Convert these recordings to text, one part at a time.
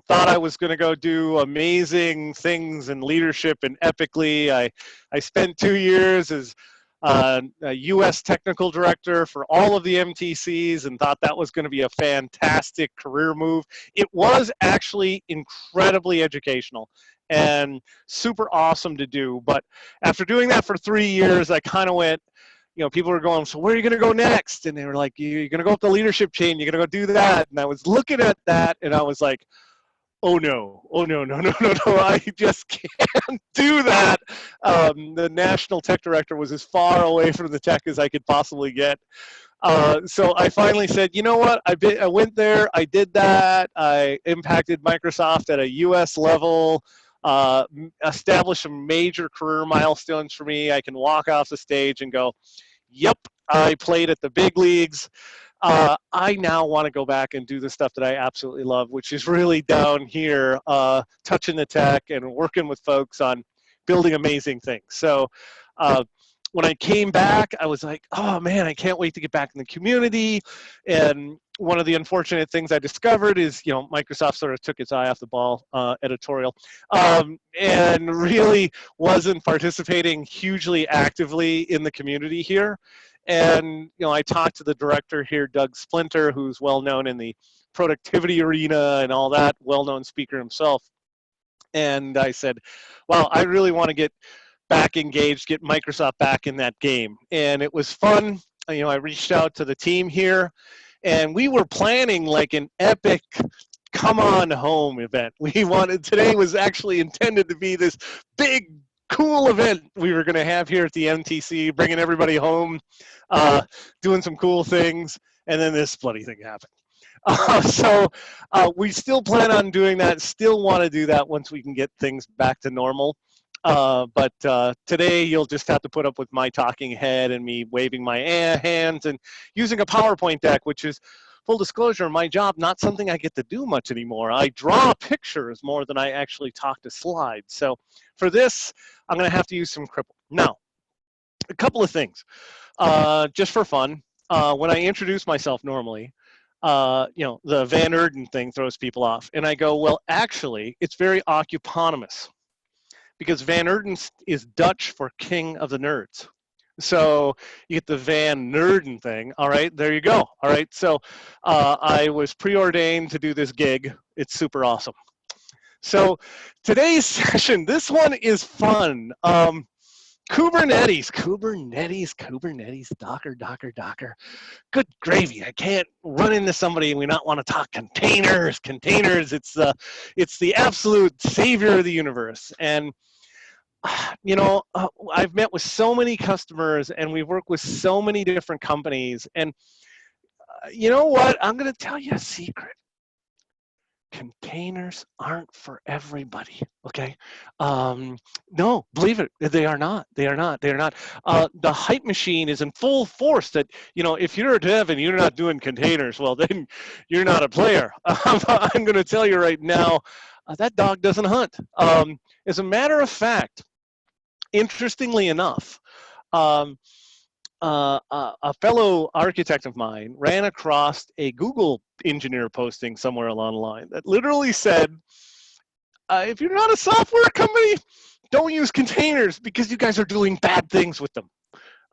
thought I was going to go do amazing things in leadership and epically. I spent 2 years as a U.S. technical director for all of the MTCs and thought that was going to be a fantastic career move. It was actually incredibly educational and super awesome to do. But after doing that for 3 years, I kind of went, you know, people were going, so where are you going to go next? And they were like, you're going to go up the leadership chain. You're going to go do that. And I was looking at that and I was like, oh no, I just can't do that. The national tech director was as far away from the tech as I could possibly get. So I finally said, you know what, I went there, I did that, I impacted Microsoft at a US level, established some major career milestones for me. I can walk off the stage and go, yep, I played at the big leagues. I now want to go back and do the stuff that I absolutely love, which is really down here, touching the tech and working with folks on building amazing things. So when I came back, I was like, oh man, I can't wait to get back in the community. And one of the unfortunate things I discovered is, you know, Microsoft sort of took its eye off the ball editorial and really wasn't participating hugely actively in the community here. And, you know, I talked to the director here, Doug Splinter, who's well known in the productivity arena and all that, well-known speaker himself. And I said, well, I really want to get back engaged, get Microsoft back in that game. And it was fun. You know, I reached out to the team here and we were planning like an epic come on home event. Today was actually intended to be this big, cool event we were going to have here at the MTC, bringing everybody home, doing some cool things, and then this bloody thing happened. So we still plan on doing that, still want to do that once we can get things back to normal. But today you'll just have to put up with my talking head and me waving my hands and using a PowerPoint deck, which is, full disclosure, my job, not something I get to do much anymore. I draw pictures more than I actually talk to slides. So for this, I'm going to have to use some Cripple. Now, a couple of things, just for fun. When I introduce myself normally, you know, the Van Nurden thing throws people off. And I go, well, actually, it's very occuponymous because Van Nurden is Dutch for king of the nerds. So you get the Van Nurden thing. All right, there you go. All right, so I was preordained to do this gig. It's super awesome. So today's session, this one is fun. Kubernetes, Docker. Good gravy. I can't run into somebody and we not want to talk containers. It's the absolute savior of the universe. And you know, I've met with so many customers and we work with so many different companies. And you know what? I'm going to tell you a secret. Containers aren't for everybody, okay? No, believe it, they are not. The hype machine is in full force that, you know, if you're a dev and you're not doing containers, well, then you're not a player. I'm going to tell you right now, that dog doesn't hunt. As a matter of fact, interestingly enough, a fellow architect of mine ran across a Google engineer posting somewhere along the line that literally said, if you're not a software company, don't use containers because you guys are doing bad things with them.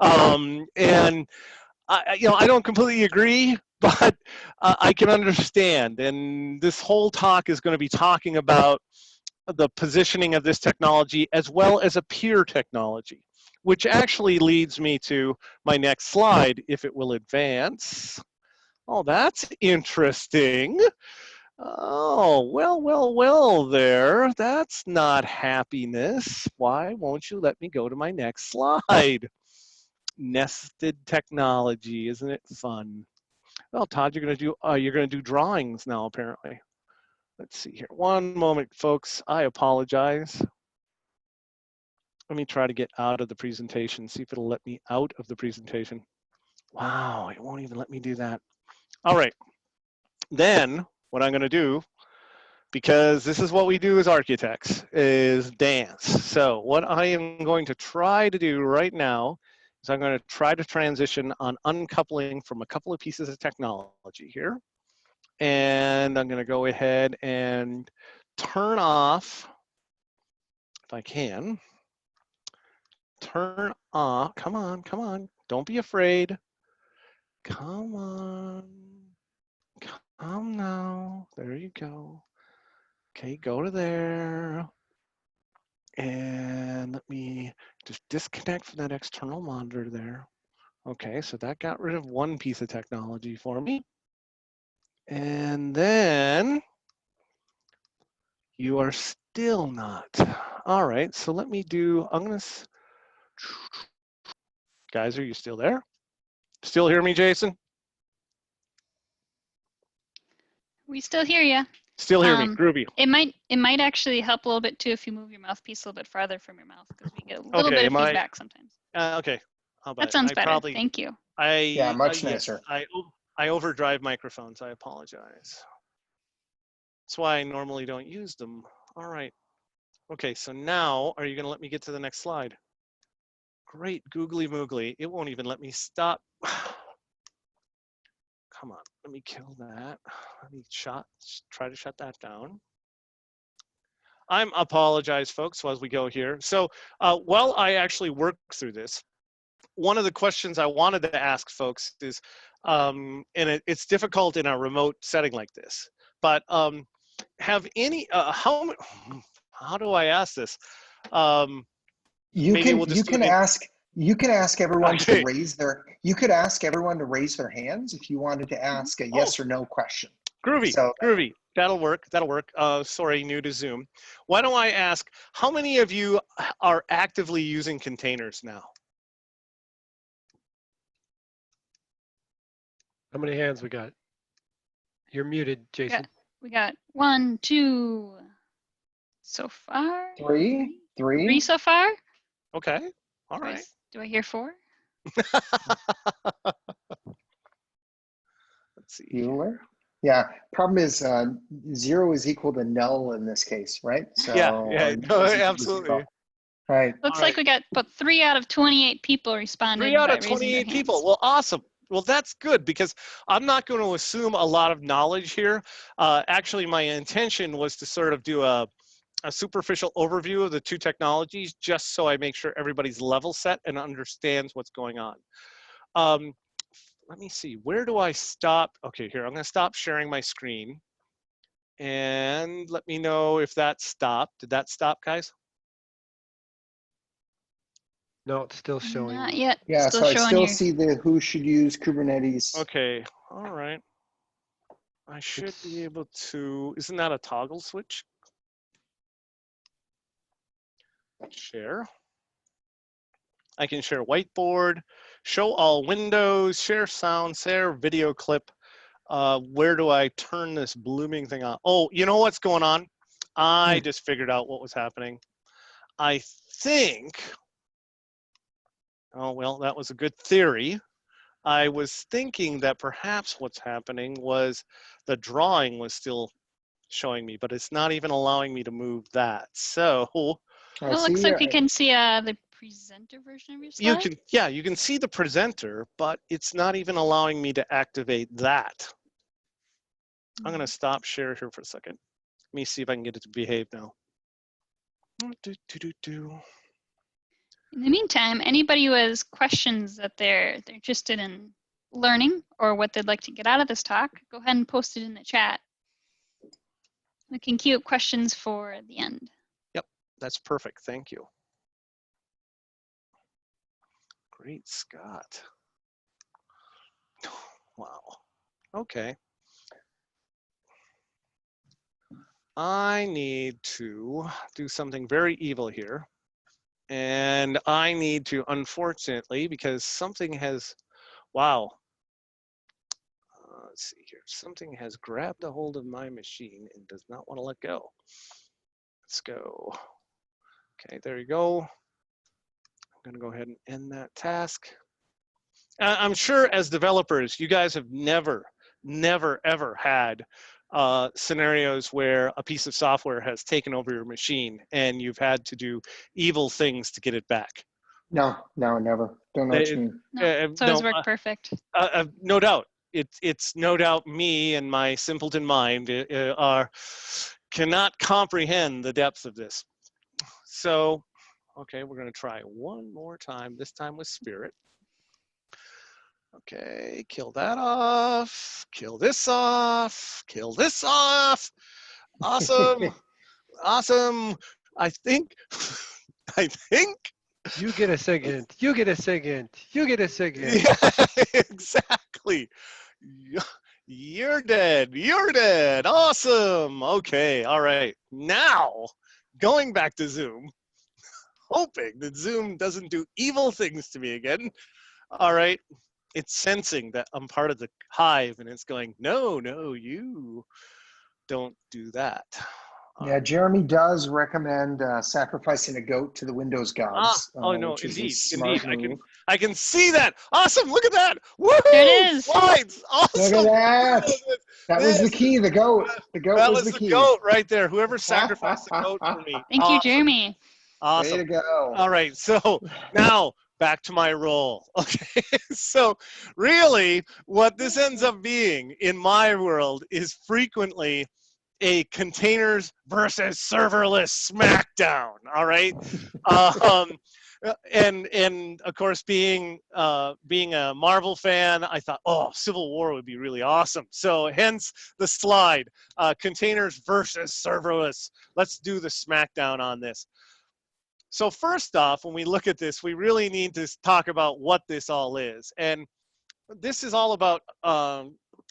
And you know, I don't completely agree, but I can understand. And this whole talk is going to be talking about the positioning of this technology as well as a peer technology, which actually leads me to my next slide, if it will advance. Oh, that's interesting. Oh, well there. That's not happiness. Why won't you let me go to my next slide? Nested technology, isn't it fun? Well, Todd, you're gonna do drawings now, apparently. Let's see here. One moment, folks. I apologize. Let me try to get out of the presentation, see if it'll let me out of the presentation. Wow, it won't even let me do that. All right. Then what I'm going to do, because this is what we do as architects, is dance. So what I am going to try to do right now is I'm going to try to transition on uncoupling from a couple of pieces of technology here. And I'm going to go ahead and turn off, if I can, turn off, come on, don't be afraid. Come on, come now, there you go. Okay, go to there. And let me just disconnect from that external monitor there. Okay, so that got rid of one piece of technology for me. And then you are still not. All right, so let me do, guys, are you still there? Still hear me, Jason? We still hear you. Still hear me, groovy. It might actually help a little bit too if you move your mouthpiece a little bit farther from your mouth, because we get a little bit of feedback sometimes. Okay. That sounds better. Thank you. Yeah, much nicer. Yes, I overdrive microphones. I apologize. That's why I normally don't use them. All right. Okay, so now are you going to let me get to the next slide? Great, googly moogly. It won't even let me stop. Come on, let me kill that. Let me try to shut that down. I'm apologize, folks, as we go here. So while I actually work through this, one of the questions I wanted to ask folks is, and it's difficult in a remote setting like this, but have any, how do I ask this? You can ask everyone Okay. to raise their, you could ask everyone to raise their hands if you wanted to ask a yes or no question. Groovy, So, groovy. That'll work. Sorry, new to Zoom. Why don't I ask, how many of you are actively using containers now? How many hands we got? You're muted, Jason. We got 1, 2 so far. Three so far. Okay. All right. Do I hear 4? Let's see. Bueller. Yeah. Problem is 0 is equal to null in this case, right? So yeah, no, absolutely. Right. Looks like we got about 3 out of 28 people responded. 3 out of 28 people. Well, awesome. Well, that's good because I'm not going to assume a lot of knowledge here. Actually, my intention was to sort of do a superficial overview of the two technologies just so I make sure everybody's level set and understands what's going on. Let me see, where do I stop? Okay, here, I'm going to stop sharing my screen. And let me know if that stopped. Did that stop, guys? No, it's still showing. Not yet. Yeah, still so I showing still you. see the who should use Kubernetes. Okay, all right. I should be able to, isn't that a toggle switch? Share. I can share whiteboard, show all windows, share sound, share video clip. Where do I turn this blooming thing on? Oh, you know what's going on? I just figured out what was happening. I think, oh, well, that was a good theory. I was thinking that perhaps what's happening was the drawing was still showing me, but it's not even allowing me to move that. So it looks like we can see the presenter version of your slide. You can see the presenter, but it's not even allowing me to activate that. I'm going to stop share here for a second. Let me see if I can get it to behave now. In the meantime, anybody who has questions that they're interested in learning or what they'd like to get out of this talk, go ahead and post it in the chat. We can queue up questions for the end. Yep, that's perfect. Thank you. Great Scott. Wow. Okay. I need to do something very evil here. And I need to, unfortunately, because something has, wow. Let's see here. Something has grabbed a hold of my machine and does not want to let go. Let's go. Okay, there you go. I'm going to go ahead and end that task. I'm sure as developers, you guys have never, ever had scenarios where a piece of software has taken over your machine and you've had to do evil things to get it back. No, never. Don't know what you mean. No, it's always worked perfect. No doubt. it's no doubt me and my simpleton mind cannot comprehend the depths of this. So, okay, we're going to try one more time, this time with spirit. Okay, kill that off, kill this off, kill this off. Awesome, awesome. I think, I think. You get a second. You get a second. You get a second. Yeah, exactly. You're dead. You're dead. Awesome. Okay, all right. Now, going back to Zoom, hoping that Zoom doesn't do evil things to me again. All right. It's sensing that I'm part of the hive and it's going, no, no, you don't do that. Yeah, Jeremy does recommend sacrificing a goat to the Windows gods. Oh no, which is a indeed, smart indeed. move. I can see that. Awesome. Look at that. Woohoo! There it is. Slides. Awesome. Look at that. That was the This- key. The goat. The goat That was was the the key. goat right there. Whoever sacrificed the goat for me. Thank you, Jeremy. Way Awesome. to go. All right. So now back to my role. Okay. So really what this ends up being in my world is frequently a containers versus serverless smackdown. All right. And of course, being a Marvel fan, I thought, oh, Civil War would be really awesome. So hence the slide, containers versus serverless. Let's do the smackdown on this. So first off, when we look at this, we really need to talk about what this all is. And this is all about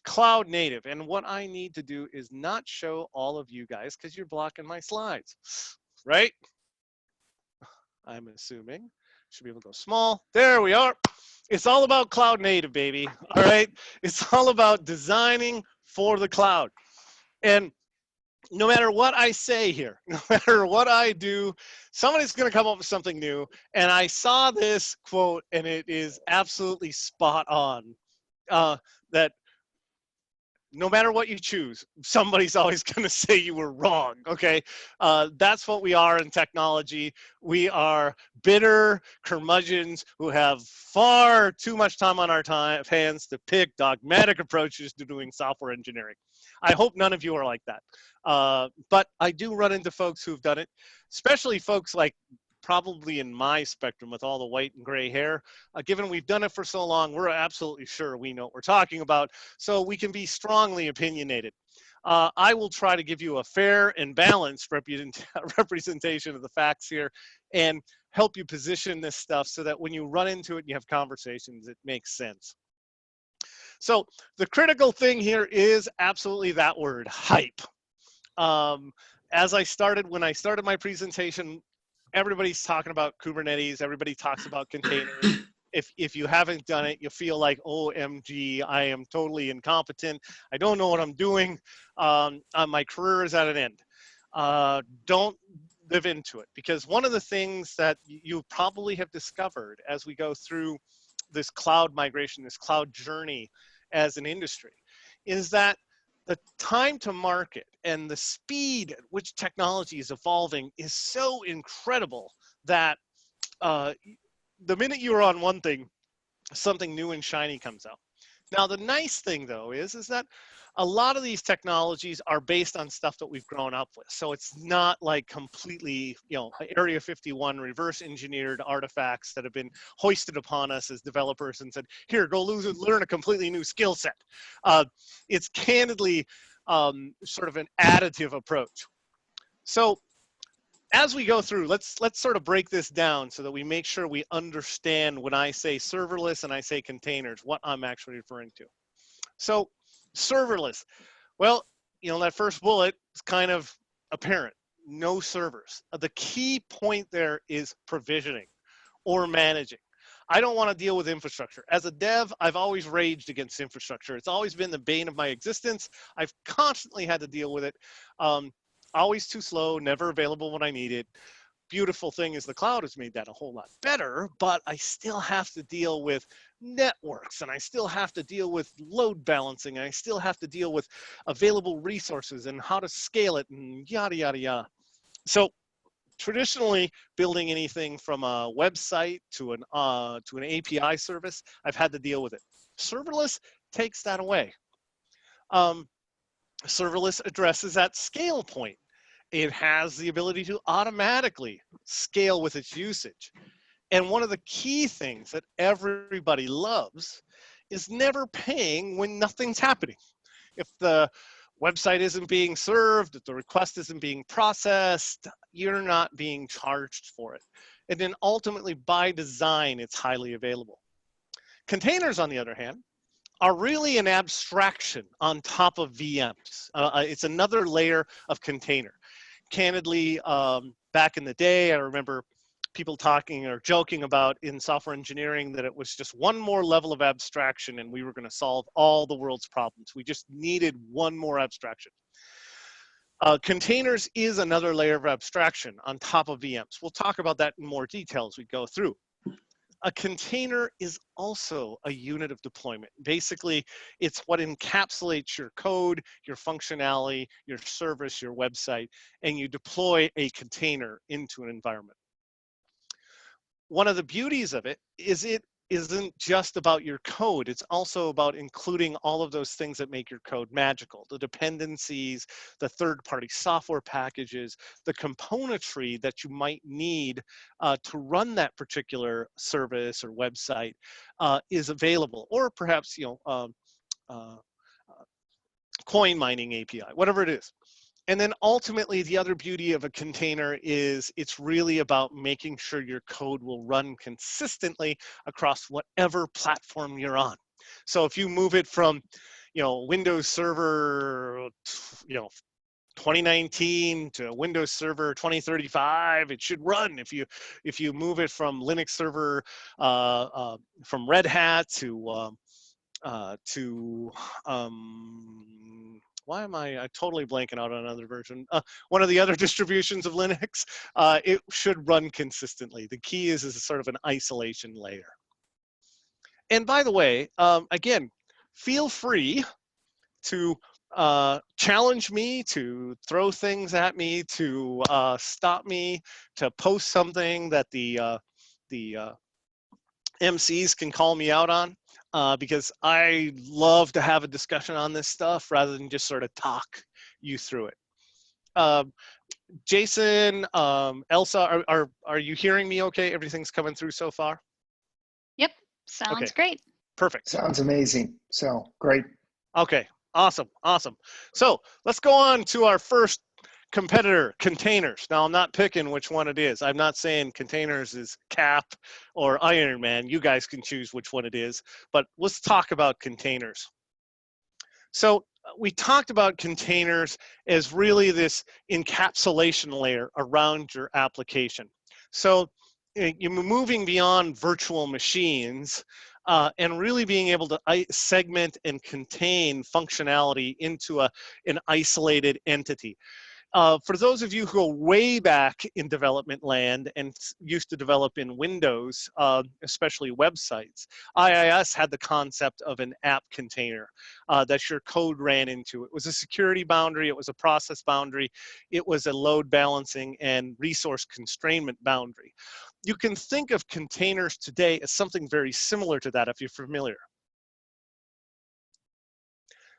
cloud native. And what I need to do is not show all of you guys because you're blocking my slides, right? I'm assuming. Should be able to go small. There we are. It's all about cloud native, baby. All right. It's all about designing for the cloud. And no matter what I say here, no matter what I do, somebody's going to come up with something new. And I saw this quote, and it is absolutely spot on. That no matter what you choose, somebody's always going to say you were wrong. Okay, that's what we are in technology. We are bitter curmudgeons who have far too much time on our hands to pick dogmatic approaches to doing software engineering. I hope none of you are like that. But I do run into folks who've done it, especially folks like probably in my spectrum with all the white and gray hair. Given we've done it for so long, we're absolutely sure we know what we're talking about, so we can be strongly opinionated. I will try to give you a fair and balanced representation of the facts here and help you position this stuff so that when you run into it and you have conversations, it makes sense. So the critical thing here is absolutely that word, hype. As when I started my presentation, everybody's talking about Kubernetes. Everybody talks about containers. If you haven't done it, you feel like, OMG, I am totally incompetent. I don't know what I'm doing. My career is at an end. Don't live into it, because one of the things that you probably have discovered as we go through this cloud migration, this cloud journey as an industry, is that the time to market and the speed at which technology is evolving is so incredible that the minute you're on one thing, something new and shiny comes out. Now, the nice thing, though, is that a lot of these technologies are based on stuff that we've grown up with. So it's not like completely, Area 51 reverse engineered artifacts that have been hoisted upon us as developers and said, here, go learn a completely new skill set. It's candidly sort of an additive approach. So as we go through, let's sort of break this down so that we make sure we understand when I say serverless and I say containers, what I'm actually referring to. So serverless, well, that first bullet is kind of apparent. No servers. The key point there is provisioning or managing. I don't want to deal with infrastructure. As a dev, I've always raged against infrastructure. It's always been the bane of my existence. I've constantly had to deal with it. Always too slow, never available when I need it. Beautiful thing is the cloud has made that a whole lot better, but I still have to deal with networks, and I still have to deal with load balancing, and I still have to deal with available resources and how to scale it and yada, yada, yada. So traditionally, building anything from a website to an API service, I've had to deal with it. Serverless takes that away. Serverless addresses that scale point. It has the ability to automatically scale with its usage. And one of the key things that everybody loves is never paying when nothing's happening. If the website isn't being served, if the request isn't being processed, you're not being charged for it. And then ultimately, by design, it's highly available. Containers, on the other hand, are really an abstraction on top of VMs. It's another layer of container. Candidly, back in the day, I remember people talking or joking about in software engineering that it was just one more level of abstraction and we were going to solve all the world's problems. We just needed one more abstraction. Containers is another layer of abstraction on top of VMs. We'll talk about that in more detail as we go through. A container is also a unit of deployment. Basically, it's what encapsulates your code, your functionality, your service, your website, and you deploy a container into an environment. One of the beauties of it is it isn't just about your code. It's also about including all of those things that make your code magical. The dependencies, the third-party software packages, the componentry that you might need to run that particular service or website is available. Or perhaps, coin mining API, whatever it is. And then ultimately, the other beauty of a container is it's really about making sure your code will run consistently across whatever platform you're on. So if you move it from, Windows Server, 2019 to Windows Server 2035, it should run. If you move it from Linux Server, from Red Hat to why am I totally blanking out on another version? One of the other distributions of Linux, it should run consistently. The key is sort of an isolation layer. And by the way, again, feel free to challenge me, to throw things at me, to stop me, to post something that the MCs can call me out on. Because I love to have a discussion on this stuff rather than just sort of talk you through it. Jason, Elsa, are you hearing me okay? Everything's coming through so far? Yep, sounds Okay. Great. Perfect. Sounds amazing. So great. Okay, awesome. So let's go on to our first competitor, containers. Now, I'm not picking which one it is. I'm not saying containers is Cap or Iron Man. You guys can choose which one it is, but let's talk about containers. So we talked about containers as really this encapsulation layer around your application. So you're moving beyond virtual machines and really being able to segment and contain functionality into an isolated entity. For those of you who go way back in development land and used to develop in Windows, especially websites, IIS had the concept of an app container that your code ran into. It was a security boundary, it was a process boundary, it was a load balancing and resource constrainment boundary. You can think of containers today as something very similar to that if you're familiar.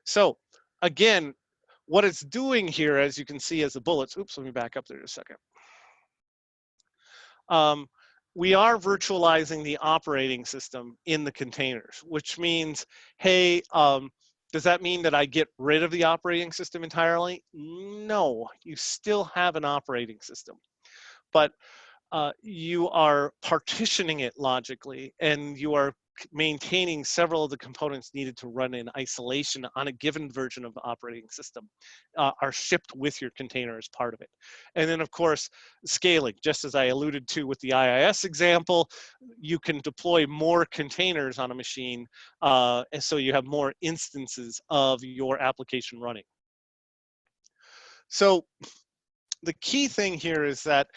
So again, what it's doing here, as you can see as the bullets, oops, let me back up there a second. We are virtualizing the operating system in the containers, which means, hey, does that mean that I get rid of the operating system entirely? No, you still have an operating system, but you are partitioning it logically, and you are maintaining several of the components needed to run in isolation on a given version of the operating system are shipped with your container as part of it. And then of course, scaling, just as I alluded to with the IIS example, you can deploy more containers on a machine, and so you have more instances of your application running. So the key thing here is that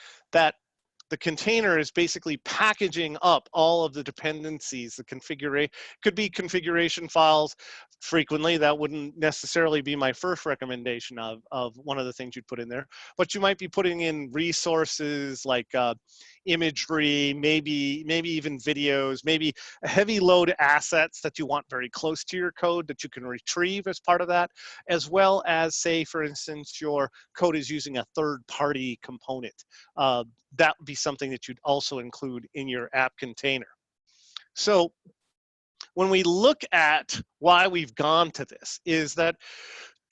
the container is basically packaging up all of the dependencies, the configuration, could be configuration files. Frequently, that wouldn't necessarily be my first recommendation of one of the things you'd put in there, but you might be putting in resources like imagery, maybe even videos, maybe heavy load assets that you want very close to your code that you can retrieve as part of that, as well as, say, for instance, your code is using a third-party component. That would be something that you'd also include in your app container. So when we look at why we've gone to this, is that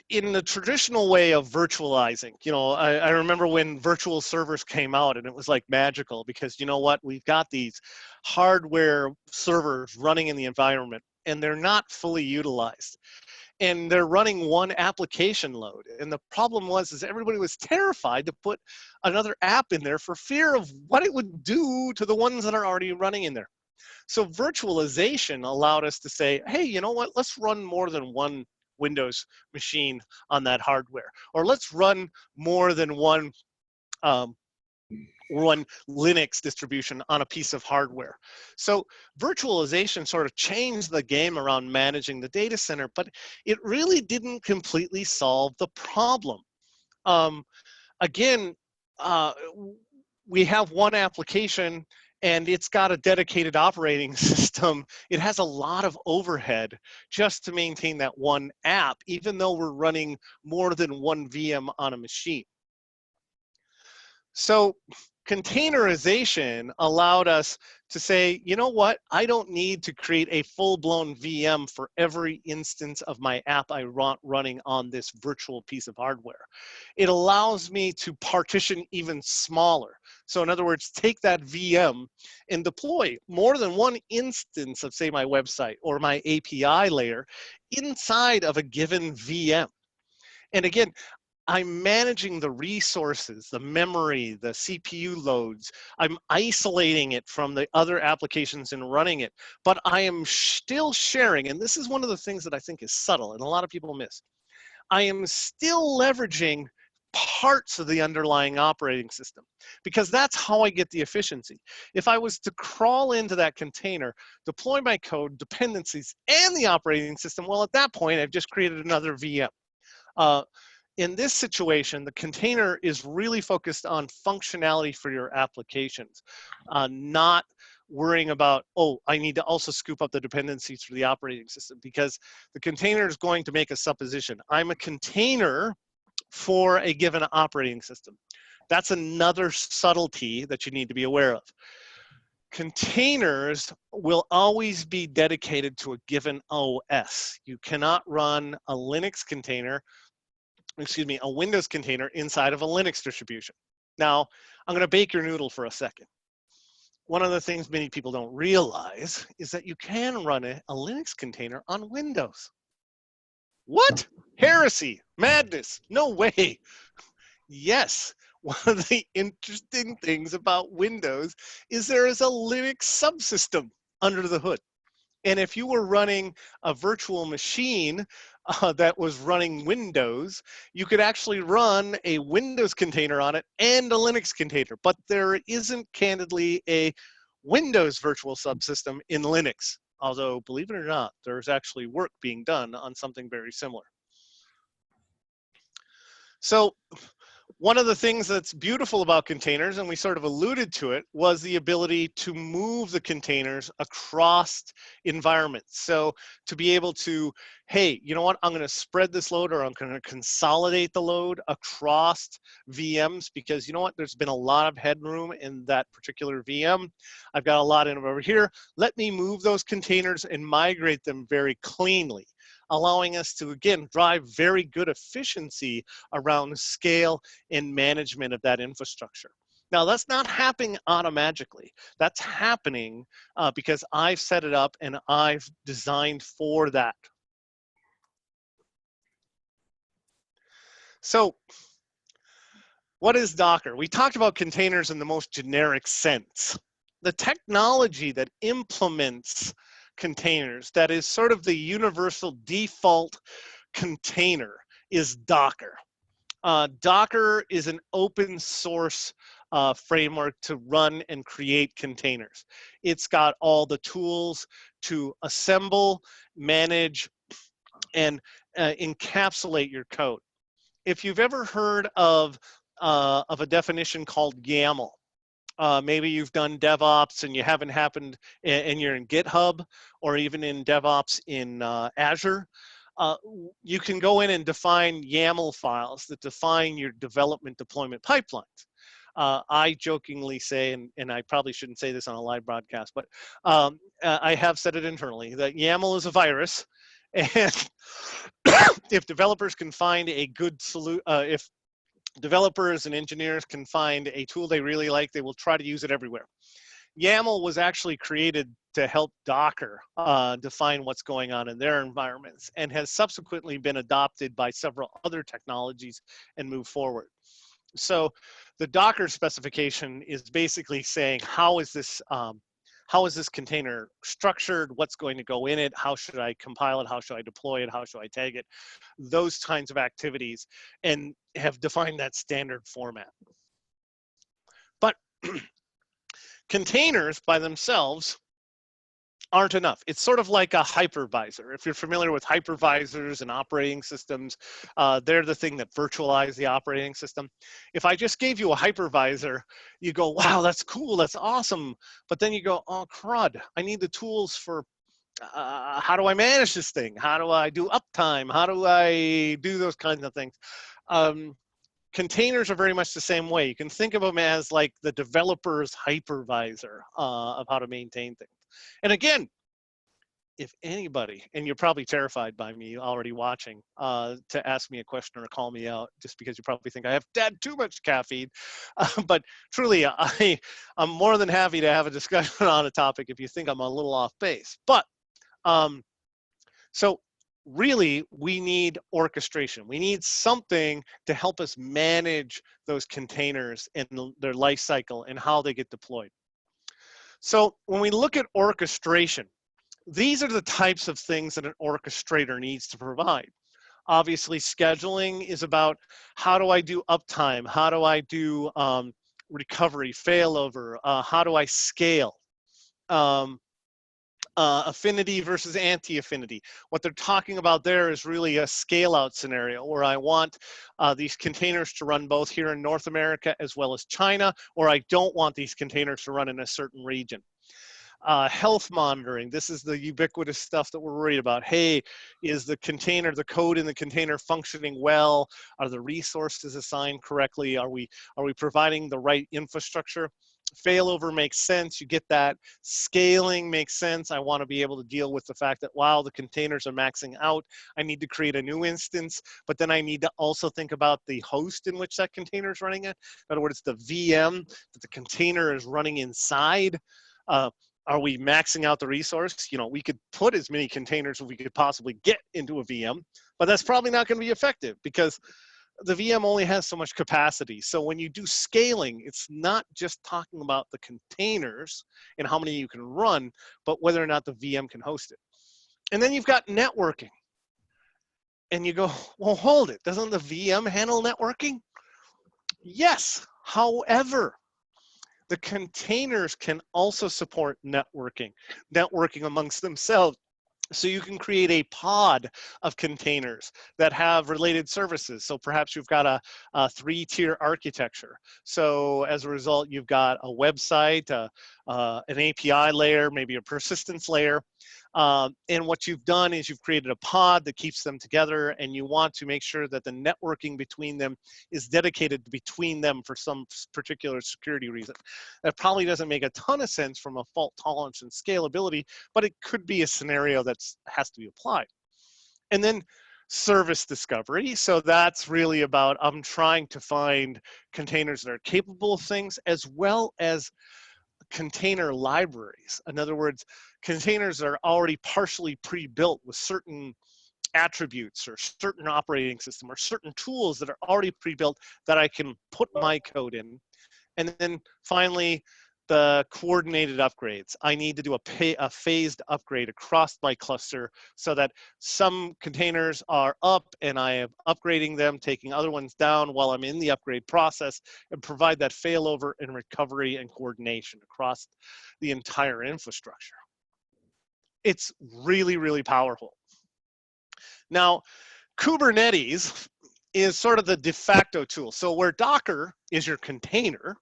in the traditional way of virtualizing, I remember when virtual servers came out and it was like magical, because you know what, we've got these hardware servers running in the environment and they're not fully utilized. And they're running one application load. And the problem is everybody was terrified to put another app in there for fear of what it would do to the ones that are already running in there. So virtualization allowed us to say, hey, you know what, let's run more than one Windows machine on that hardware, or let's run more than one Linux distribution on a piece of hardware. So virtualization sort of changed the game around managing the data center, but it really didn't completely solve the problem. Again, we have one application and it's got a dedicated operating system. It has a lot of overhead just to maintain that one app, even though we're running more than one VM on a machine. So containerization allowed us to say, you know what, I don't need to create a full-blown VM for every instance of my app I want running on this virtual piece of hardware. It allows me to partition even smaller. So in other words, take that VM and deploy more than one instance of, say, my website or my API layer inside of a given VM. And again, I'm managing the resources, the memory, the CPU loads. I'm isolating it from the other applications and running it, but I am still sharing, and this is one of the things that I think is subtle and a lot of people miss. I am still leveraging parts of the underlying operating system, because that's how I get the efficiency. If I was to crawl into that container, deploy my code, dependencies, and the operating system, well, at that point, I've just created another VM. In this situation, the container is really focused on functionality for your applications, not worrying about, oh, I need to also scoop up the dependencies for the operating system, because the container is going to make a supposition. I'm a container for a given operating system. That's another subtlety that you need to be aware of. Containers will always be dedicated to a given OS. You cannot run a Linux container, a Windows container inside of a Linux distribution. Now, I'm going to bake your noodle for a second. One of the things many people don't realize is that you can run a Linux container on Windows. What? Heresy, madness, no way. Yes, one of the interesting things about Windows is there is a Linux subsystem under the hood. And if you were running a virtual machine that was running Windows, you could actually run a Windows container on it and a Linux container. But there isn't, candidly, a Windows virtual subsystem in Linux. Although, believe it or not, there's actually work being done on something very similar. So one of the things that's beautiful about containers, and we sort of alluded to it, was the ability to move the containers across environments. So to be able to, hey, you know what, I'm going to spread this load, or I'm going to consolidate the load across VMs, because you know what, there's been a lot of headroom in that particular VM. I've got a lot in over here. Let me move those containers and migrate them very cleanly, allowing us to, again, drive very good efficiency around scale and management of that infrastructure. Now, that's not happening automagically. That's happening because I've set it up and I've designed for that. So what is Docker? We talked about containers in the most generic sense. The technology that implements containers, that is sort of the universal default container, is Docker. Docker is an open source framework to run and create containers. It's got all the tools to assemble, manage, and encapsulate your code. If you've ever heard of a definition called YAML, maybe you've done DevOps and you haven't happened, and you're in GitHub or even in DevOps in Azure. You can go in and define YAML files that define your development deployment pipelines. I jokingly say, and I probably shouldn't say this on a live broadcast, but I have said it internally, that YAML is a virus. And if developers can find a good solution, if developers and engineers can find a tool they really like, they will try to use it everywhere. YAML was actually created to help Docker define what's going on in their environments, and has subsequently been adopted by several other technologies and move forward. So the Docker specification is basically saying, how is this container structured? What's going to go in it? How should I compile it? How should I deploy it? How should I tag it? Those kinds of activities, and have defined that standard format. But containers by themselves aren't enough. It's sort of like a hypervisor. If you're familiar with hypervisors and operating systems, they're the thing that virtualize the operating system. If I just gave you a hypervisor, you go, wow, that's cool, that's awesome. But then you go, oh, crud, I need the tools for how do I manage this thing? How do I do uptime? How do I do those kinds of things? Containers are very much the same way. You can think of them as like the developer's hypervisor of how to maintain things. And again, if anybody, and you're probably terrified by me already watching, to ask me a question or call me out, just because you probably think I have had too much caffeine. But truly, I'm more than happy to have a discussion on a topic if you think I'm a little off base. But so really, we need orchestration. We need something to help us manage those containers and their life cycle and how they get deployed. So when we look at orchestration, these are the types of things that an orchestrator needs to provide. Obviously, scheduling is about how do I do uptime? How do I do recovery, failover? How do I scale? Affinity versus anti-affinity. What they're talking about there is really a scale-out scenario where I want these containers to run both here in North America as well as China, or I don't want these containers to run in a certain region. Health monitoring, this is the ubiquitous stuff that we're worried about. Hey, is the container, the code in the container functioning well? Are the resources assigned correctly? Are we providing the right infrastructure? Failover makes sense, you get that. Scaling makes sense. I want to be able to deal with the fact that, wow, the containers are maxing out. I need to create a new instance, but then I need to also think about the host in which that container is running it. In other words, the VM that the container is running inside. Are we maxing out the resource? You know, we could put as many containers as we could possibly get into a VM, but that's probably not going to be effective because the VM only has so much capacity. So when you do scaling, it's not just talking about the containers and how many you can run, but whether or not the VM can host it. And then you've got networking. And you go, well, hold it. Doesn't the VM handle networking? Yes. However, the containers can also support networking amongst themselves. So you can create a pod of containers that have related services. So perhaps you've got a three-tier architecture. So as a result, you've got a website, an API layer, maybe a persistence layer. And what you've done is you've created a pod that keeps them together, and you want to make sure that the networking between them is dedicated between them for some particular security reason. That probably doesn't make a ton of sense from a fault tolerance and scalability, but it could be a scenario that has to be applied. And then service discovery. So that's really about, I'm trying to find containers that are capable of things, as well as container libraries. In other words, containers that are already partially pre-built with certain attributes or certain operating system or certain tools that are already pre-built that I can put my code in. And then finally, the coordinated upgrades. I need to do a phased upgrade across my cluster so that some containers are up and I am upgrading them, taking other ones down while I'm in the upgrade process, and provide that failover and recovery and coordination across the entire infrastructure. It's really, really powerful. Now, Kubernetes is sort of the de facto tool. So where Docker is your container,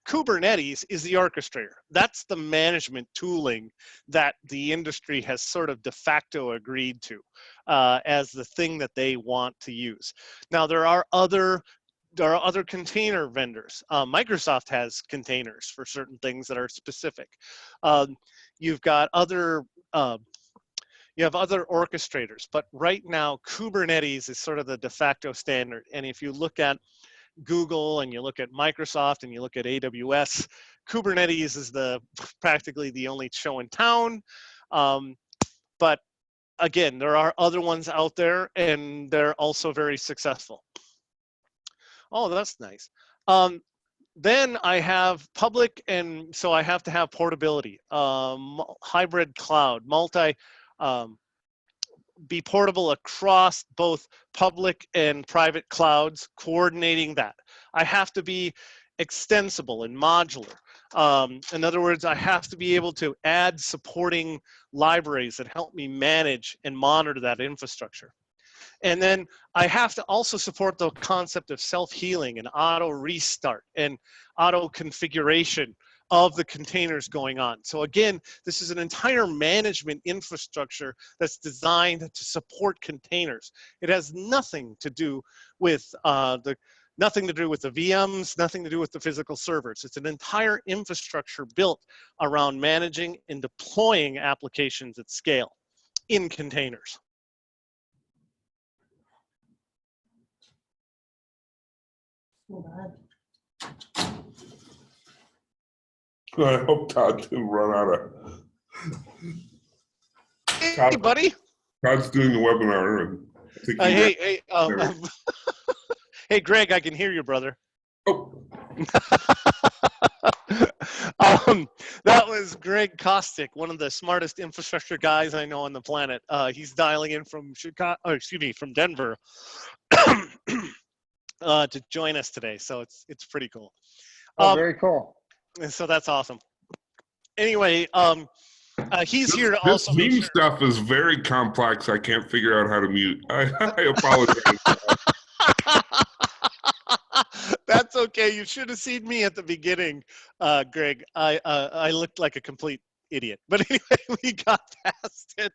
Kubernetes is the orchestrator. That's the management tooling that the industry has sort of de facto agreed to as the thing that they want to use. Now, there are other container vendors. Microsoft has containers for certain things that are specific. You've got other you have other orchestrators, but right now Kubernetes is sort of the de facto standard. And if you look at Google and you look at Microsoft and you look at AWS, Kubernetes is practically the only show in town. But again, there are other ones out there, and they're also very successful. Oh, that's nice. Then I have public, and so I have to have portability, hybrid cloud, be portable across both public and private clouds, coordinating that. I have to be extensible and modular. In other words, I have to be able to add supporting libraries that help me manage and monitor that infrastructure. And then I have to also support the concept of self-healing and auto restart and auto configuration of the containers going on. So again, this is an entire management infrastructure that's designed to support containers. It has nothing to do with the VMs, nothing to do with the physical servers. It's an entire infrastructure built around managing and deploying applications at scale in containers. I hope Todd didn't run out of. Hey, buddy. Todd's doing the webinar. And I think hey, Greg, I can hear you, brother. Oh. That was Greg Kostick, one of the smartest infrastructure guys I know on the planet. He's dialing in from from Denver to join us today. So it's pretty cool. Oh, very cool. So that's awesome. Anyway, he's here to also make sure. This meme stuff is very complex. I can't figure out how to mute. I apologize. That's okay. You should have seen me at the beginning, Greg. I looked like a complete idiot. But anyway, we got past it.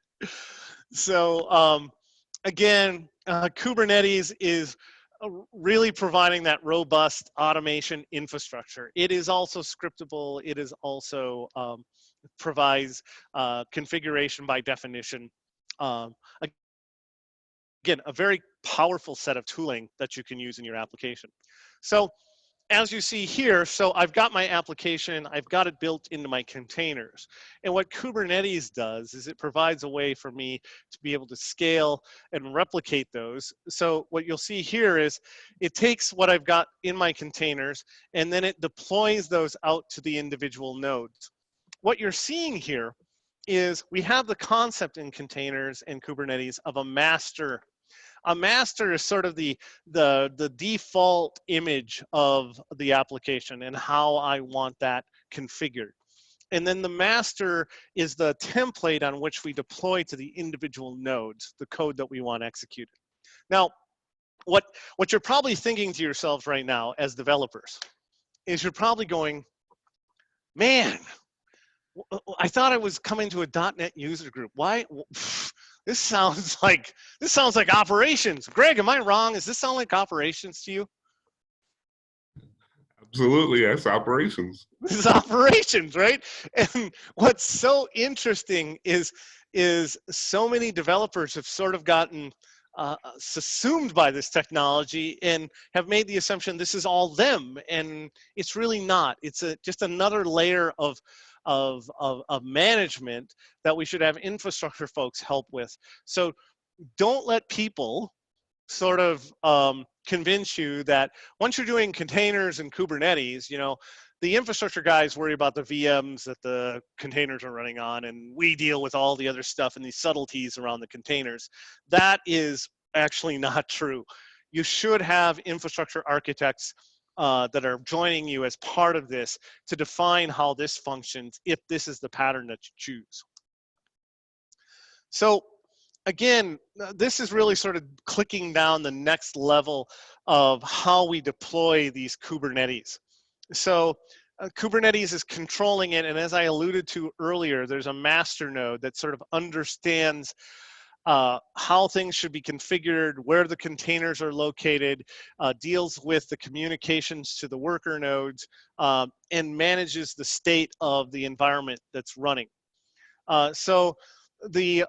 So again, Kubernetes is really providing that robust automation infrastructure. It is also scriptable. It is also provides configuration by definition. Again, a very powerful set of tooling that you can use in your application. So as you see here, so I've got my application, I've got it built into my containers. And what Kubernetes does is it provides a way for me to be able to scale and replicate those. So what you'll see here is it takes what I've got in my containers and then it deploys those out to the individual nodes. What you're seeing here is we have the concept in containers and Kubernetes of a master. A master is sort of the default image of the application and how I want that configured. And then the master is the template on which we deploy to the individual nodes, the code that we want executed. Now, what you're probably thinking to yourselves right now as developers is you're probably going, man, I thought I was coming to a .NET user group. Why? This sounds like operations. Greg, am I wrong? Does this sound like operations to you? Absolutely, yes, operations. This is operations, right? And what's so interesting is so many developers have sort of gotten subsumed by this technology and have made the assumption this is all them, and it's really not. It's just another layer of management that we should have infrastructure folks help with. So don't let people sort of convince you that once you're doing containers and Kubernetes, you know, the infrastructure guys worry about the VMs that the containers are running on, and we deal with all the other stuff and these subtleties around the containers. That is actually not true. You should have infrastructure architects that are joining you as part of this to define how this functions if this is the pattern that you choose. So again, this is really sort of clicking down the next level of how we deploy these Kubernetes. So Kubernetes is controlling it, and as I alluded to earlier, there's a master node that sort of understands how things should be configured, where the containers are located, deals with the communications to the worker nodes, and manages the state of the environment that's running. So the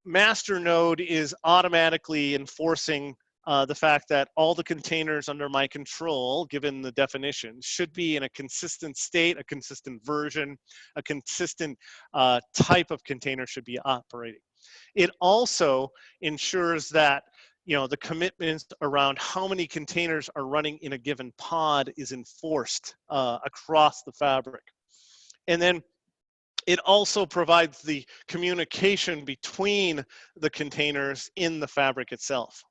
master node is automatically enforcing the fact that all the containers under my control, given the definition, should be in a consistent state, a consistent version, a consistent type of container should be operating. It also ensures that the commitments around how many containers are running in a given pod is enforced across the fabric. And then it also provides the communication between the containers in the fabric itself.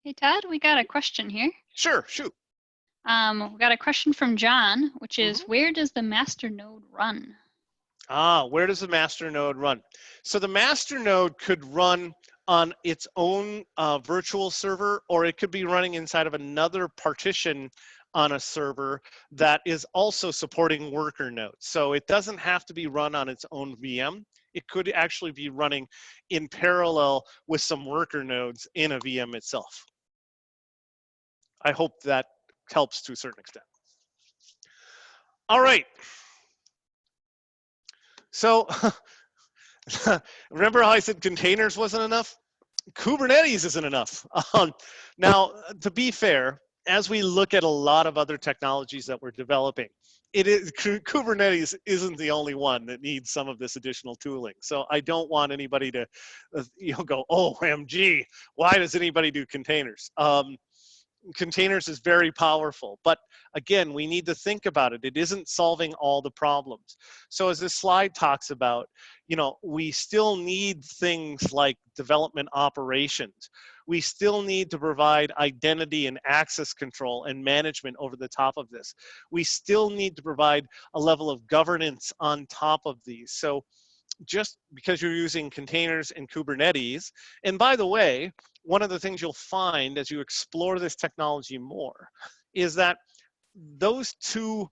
Hey, Todd, we got a question here. Sure, shoot. We got a question from John, which is, where does the master node run? Where does the master node run? So the master node could run on its own virtual server, or it could be running inside of another partition on a server that is also supporting worker nodes. So it doesn't have to be run on its own VM. It could actually be running in parallel with some worker nodes in a VM itself. I hope that helps to a certain extent. All right. So remember how I said containers wasn't enough? Kubernetes isn't enough. Now, to be fair, as we look at a lot of other technologies that we're developing, Kubernetes isn't the only one that needs some of this additional tooling. So I don't want anybody to go, oh, OMG, why does anybody do containers? Containers is very powerful, but again, we need to think about it. It isn't solving all the problems. So as this slide talks about, we still need things like development operations. We still need to provide identity and access control and management over the top of this. We still need to provide a level of governance on top of these. So just because you're using containers and Kubernetes, and by the way, one of the things you'll find as you explore this technology more is that those two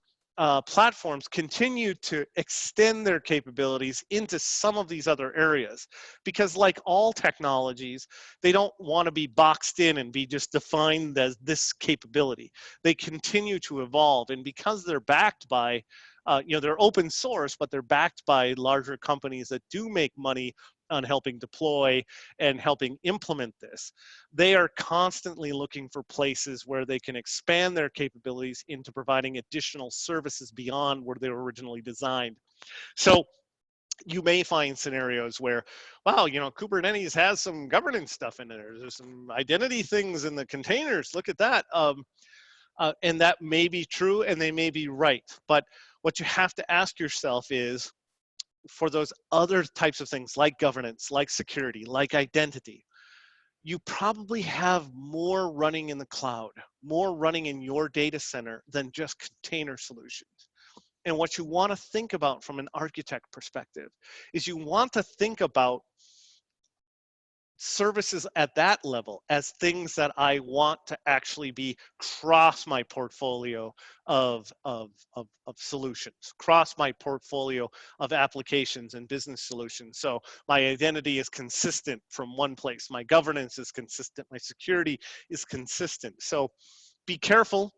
platforms continue to extend their capabilities into some of these other areas, because like all technologies, they don't want to be boxed in and be just defined as this capability. They continue to evolve, and because they're backed by they're open source, but they're backed by larger companies that do make money on helping deploy and helping implement this. They are constantly looking for places where they can expand their capabilities into providing additional services beyond where they were originally designed. So you may find scenarios where, wow, Kubernetes has some governance stuff in there. There's some identity things in the containers. Look at that. And that may be true and they may be right. But what you have to ask yourself is, for those other types of things like governance, like security, like identity, you probably have more running in the cloud, more running in your data center than just container solutions. And what you want to think about from an architect perspective is you want to think about services at that level as things that I want to actually be cross my portfolio of solutions, cross my portfolio of applications and business solutions. So my identity is consistent from one place, my governance is consistent, my security is consistent. So be careful.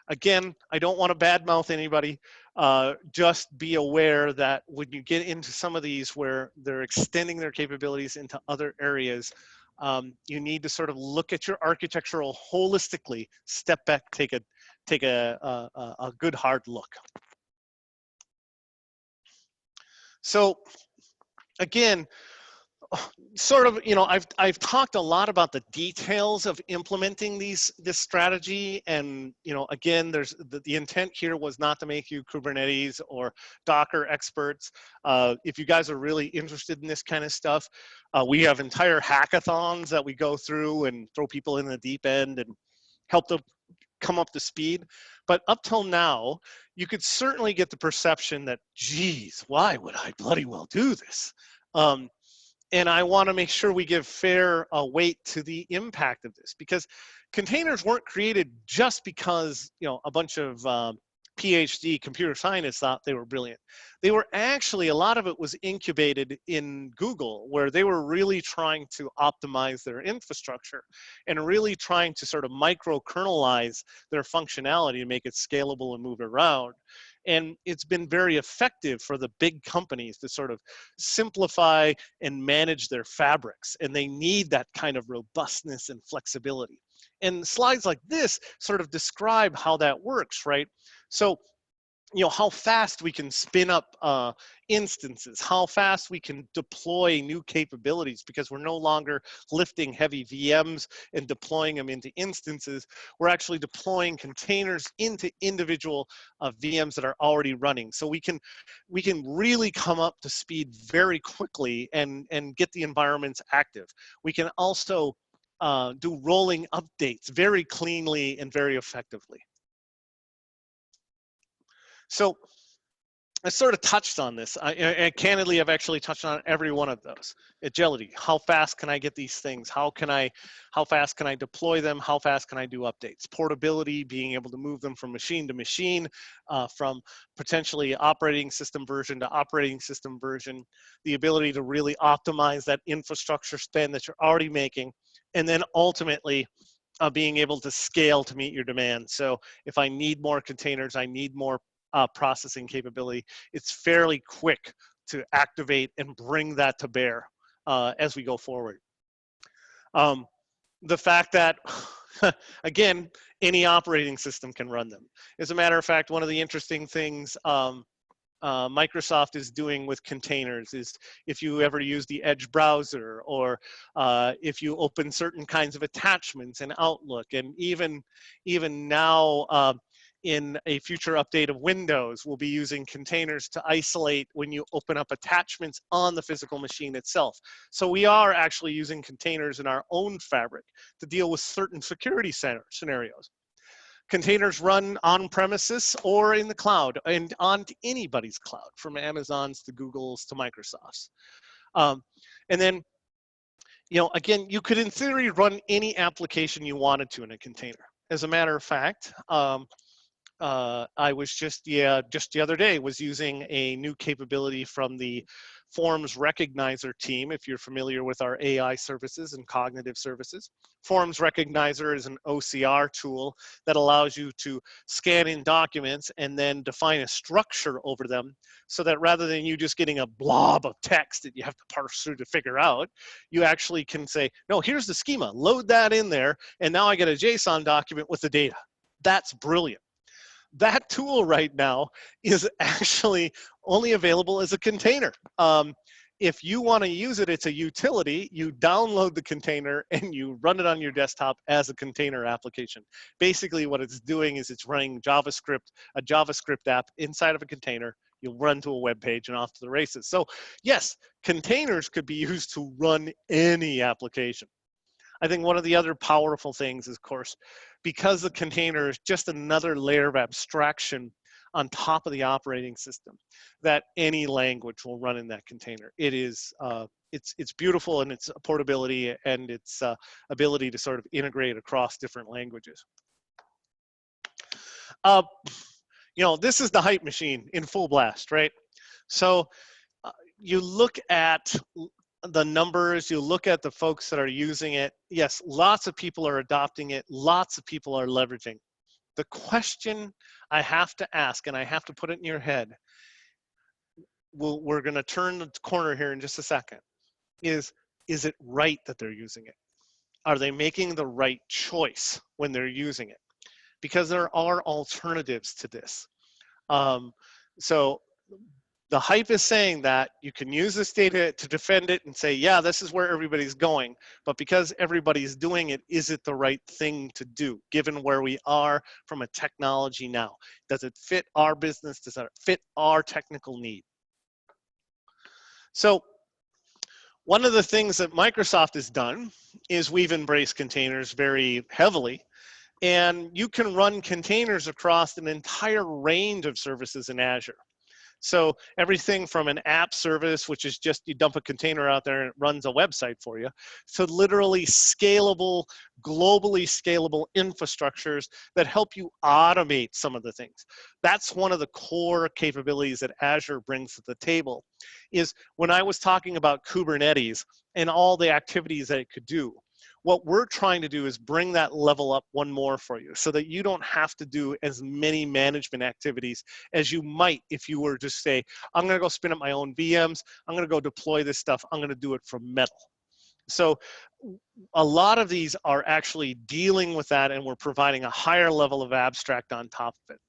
Again, I don't want to badmouth anybody. Just be aware that when you get into some of these where they're extending their capabilities into other areas, you need to sort of look at your architectural holistically, step back, take a good hard look. So again, sort of, I've talked a lot about the details of implementing this strategy, and again, there's the intent here was not to make you Kubernetes or Docker experts. If you guys are really interested in this kind of stuff, we have entire hackathons that we go through and throw people in the deep end and help them come up to speed. But up till now, you could certainly get the perception that, geez, why would I bloody well do this? And I want to make sure we give fair weight to the impact of this, because containers weren't created just because a bunch of PhD computer scientists thought they were brilliant. They were actually, a lot of it was incubated in Google, where they were really trying to optimize their infrastructure and really trying to sort of micro-kernelize their functionality to make it scalable and move around. And it's been very effective for the big companies to sort of simplify and manage their fabrics. And they need that kind of robustness and flexibility. And slides like this sort of describe how that works, right? So, you know, how fast we can spin up instances, how fast we can deploy new capabilities, because we're no longer lifting heavy VMs and deploying them into instances. We're actually deploying containers into individual VMs that are already running. So we can really come up to speed very quickly and get the environments active. We can also do rolling updates very cleanly and very effectively. So I sort of touched on this. And candidly, I've actually touched on every one of those. Agility, how fast can I get these things? How fast can I deploy them? How fast can I do updates? Portability, being able to move them from machine to machine, from potentially operating system version to operating system version. The ability to really optimize that infrastructure spend that you're already making. And then ultimately, being able to scale to meet your demand. So if I need more containers, I need more processing capability, it's fairly quick to activate and bring that to bear as we go forward. The fact that, again, any operating system can run them. As a matter of fact, one of the interesting things Microsoft is doing with containers is, if you ever use the Edge browser, or if you open certain kinds of attachments in Outlook, and even now, in a future update of Windows, we'll be using containers to isolate when you open up attachments on the physical machine itself. So we are actually using containers in our own fabric to deal with certain security scenarios. Containers run on premises or in the cloud, and on anybody's cloud, from Amazon's to Google's to Microsoft's. And then, you know, again, you could in theory run any application you wanted to in a container. As a matter of fact, I was just the other day was using a new capability from the Forms Recognizer team. If you're familiar with our AI services and cognitive services, Forms Recognizer is an OCR tool that allows you to scan in documents and then define a structure over them, so that rather than you just getting a blob of text that you have to parse through to figure out, you actually can say, no, here's the schema, load that in there, and now I get a JSON document with the data. That's brilliant. That tool right now is actually only available as a container. If you want to use it, it's a utility. You download the container and you run it on your desktop as a container application. Basically what it's doing is it's running JavaScript, a JavaScript app inside of a container. You'll run to a web page and off to the races. So yes, containers could be used to run any application. I think one of the other powerful things is, of course, because the container is just another layer of abstraction on top of the operating system, that any language will run in that container. It is, it's beautiful in its portability and its ability to sort of integrate across different languages. You know, this is the hype machine in full blast, right? So you look at the numbers, you look at the folks that are using it. Yes, lots of people are adopting it. Lots of people are leveraging. The question I have to ask, and I have to put it in your head, we're going to turn the corner here in just a second, is it right that they're using it? Are they making the right choice when they're using it? Because there are alternatives to this. So the hype is saying that you can use this data to defend it and say, yeah, this is where everybody's going. But because everybody's doing it, is it the right thing to do, given where we are from a technology now? Does it fit our business? Does it fit our technical need? So one of the things that Microsoft has done is we've embraced containers very heavily. And you can run containers across an entire range of services in Azure. So everything from an app service, which is just you dump a container out there and it runs a website for you, to literally scalable, globally scalable infrastructures that help you automate some of the things. That's one of the core capabilities that Azure brings to the table, is when I was talking about Kubernetes and all the activities that it could do, what we're trying to do is bring that level up one more for you so that you don't have to do as many management activities as you might if you were to say, I'm going to go spin up my own VMs, I'm going to go deploy this stuff, I'm going to do it from metal. So a lot of these are actually dealing with that, and we're providing a higher level of abstract on top of it.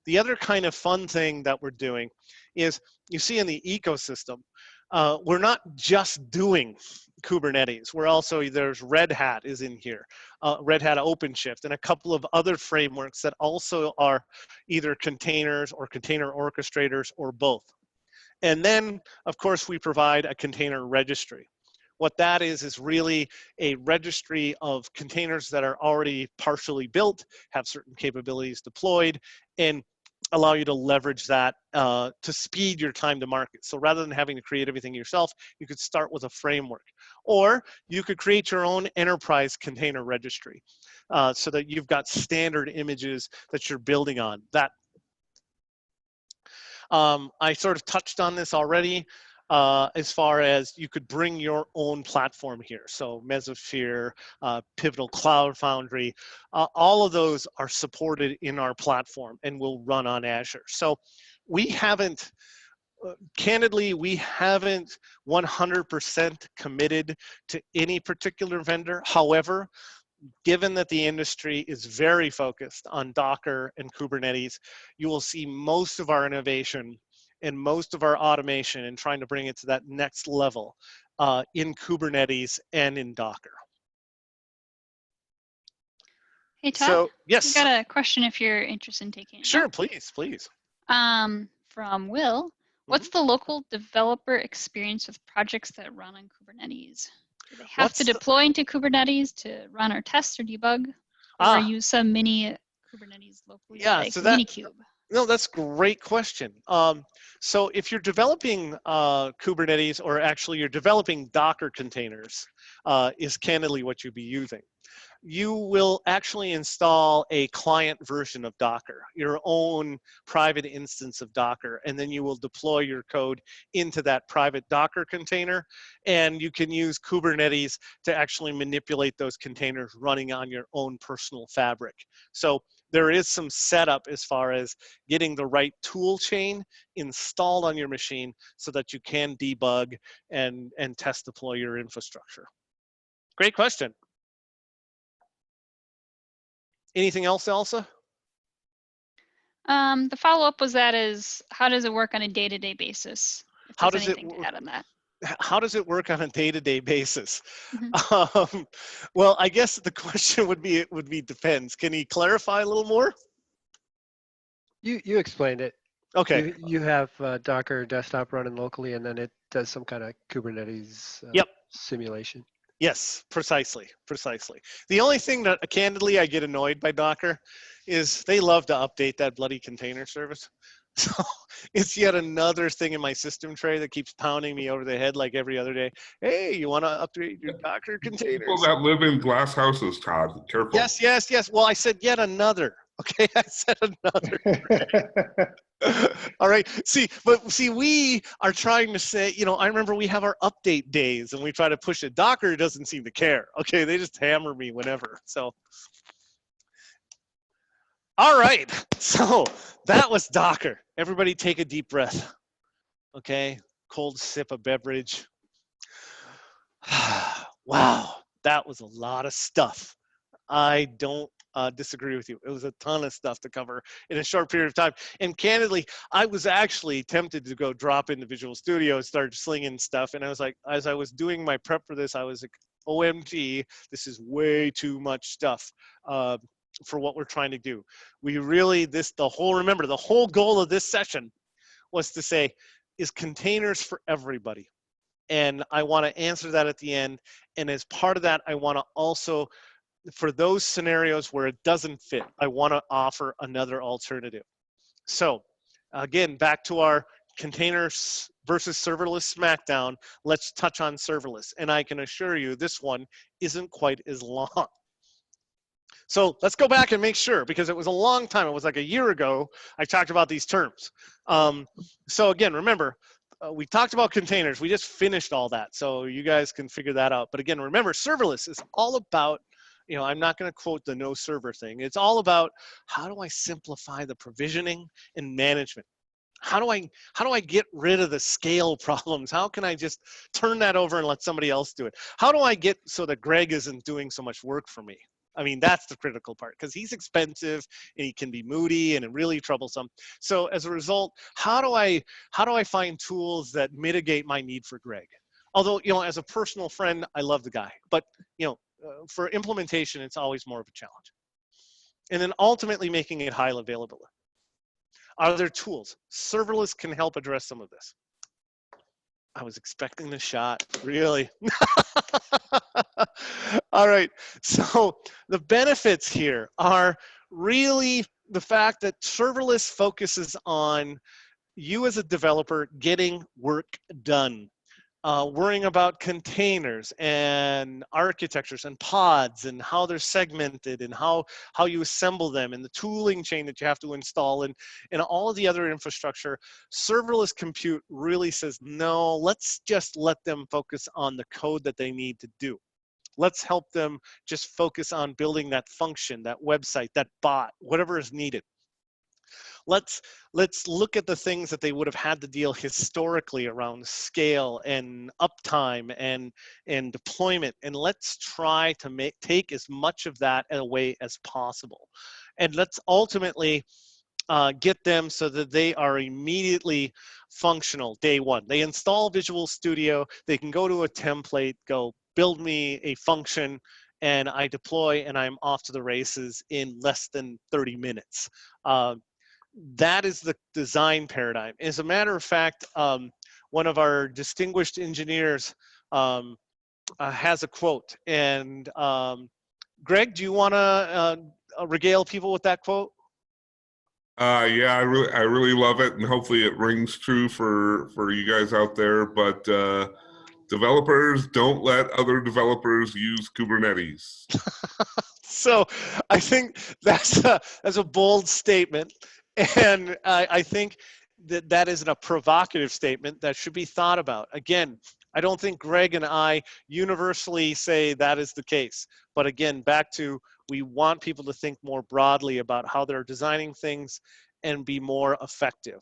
The other kind of fun thing that we're doing is, you see in the ecosystem, we're not just doing Kubernetes. We're also, there's Red Hat is in here, Red Hat OpenShift, and a couple of other frameworks that also are either containers or container orchestrators or both. And then, of course, we provide a container registry. What that is really a registry of containers that are already partially built, have certain capabilities deployed, and allow you to leverage that to speed your time to market. So rather than having to create everything yourself, you could start with a framework. Or you could create your own enterprise container registry so that you've got standard images that you're building on. That I sort of touched on this already. As far as you could bring your own platform here. So Mesosphere, Pivotal Cloud Foundry, all of those are supported in our platform and will run on Azure. So we haven't, candidly, we haven't 100% committed to any particular vendor. However, given that the industry is very focused on Docker and Kubernetes, you will see most of our innovation and most of our automation and trying to bring it to that next level in Kubernetes and in Docker. Hey, Todd. So, yes. We got a question if you're interested in taking it. Sure, please, please. From Will. What's the local developer experience with projects that run on Kubernetes? Do they have to deploy into Kubernetes to run or test or debug? Or use some mini Kubernetes locally, like so Minikube? No, that's a great question. So if you're developing Kubernetes, or actually you're developing Docker containers, is candidly what you'd be using. You will actually install a client version of Docker, your own private instance of Docker, and then you will deploy your code into that private Docker container, and you can use Kubernetes to actually manipulate those containers running on your own personal fabric. So there is some setup as far as getting the right tool chain installed on your machine so that you can debug and test deploy your infrastructure. Great question. Anything else, Elsa? The follow-up was how does it work on a day-to-day basis? If How there's does it anything to add on that? How does it work on a day-to-day basis? Mm-hmm. Well, I guess the question would be depends. Can you clarify a little more? You explained it. Okay. You have Docker desktop running locally, and then it does some kind of Kubernetes simulation. Yes, precisely. The only thing that, candidly, I get annoyed by Docker is they love to update that bloody container service. So it's yet another thing in my system tray that keeps pounding me over the head like every other day. Hey, you want to update your Docker containers? People that live in glass houses, Todd, careful. Yes. Well, I said yet another. Okay, I said another. All right. See, we are trying to say, I remember we have our update days and we try to push it. Docker doesn't seem to care. Okay, they just hammer me whenever. So, all right. So that was Docker. Everybody take a deep breath. Okay, cold sip of beverage. Wow, that was a lot of stuff. I don't disagree with you. It was a ton of stuff to cover in a short period of time. And candidly, I was actually tempted to go drop into Visual Studio and start slinging stuff. And I was like, as I was doing my prep for this, I was like, OMG, this is way too much stuff for what we're trying to do. We really, remember, the whole goal of this session was to say, is containers for everybody? And I want to answer that at the end. And as part of that, I want to also, for those scenarios where it doesn't fit, I want to offer another alternative. So again, back to our containers versus serverless smackdown. Let's touch on serverless. And I can assure you this one isn't quite as long. So let's go back and make sure, because it was a long time. It was like a year ago I talked about these terms. So again, remember, we talked about containers. We just finished all that. So you guys can figure that out. But again, remember, serverless is all about, you know, I'm not going to quote the no server thing. It's all about how do I simplify the provisioning and management? How do I get rid of the scale problems? How can I just turn that over and let somebody else do it? How do I get so that Greg isn't doing so much work for me? I mean, that's the critical part, because he's expensive and he can be moody and really troublesome. So as a result, how do I find tools that mitigate my need for Greg? Although, you know, as a personal friend, I love the guy, but you know, for implementation, it's always more of a challenge. And then ultimately making it highly available. Are there tools? Serverless can help address some of this. I was expecting the shot, really. All right, so the benefits here are really the fact that serverless focuses on you as a developer getting work done. Worrying about containers and architectures and pods and how they're segmented and how you assemble them and the tooling chain that you have to install and all of the other infrastructure. Serverless compute really says, no, let's just let them focus on the code that they need to do. Let's help them just focus on building that function, that website, that bot, whatever is needed. Let's look at the things that they would have had to deal historically around scale and uptime and deployment, and let's try to take as much of that away as possible. And let's ultimately get them so that they are immediately functional day one. They install Visual Studio, they can go to a template, go build me a function, and I deploy and I'm off to the races in less than 30 minutes. That is the design paradigm. As a matter of fact, one of our distinguished engineers has a quote. And Greg, do you want to regale people with that quote? Yeah, I really love it, and hopefully it rings true for you guys out there. But developers, don't let other developers use Kubernetes. So I think that's a bold statement. And I think that is a provocative statement that should be thought about. Again, I don't think Greg and I universally say that is the case. But again, back to, we want people to think more broadly about how they're designing things and be more effective.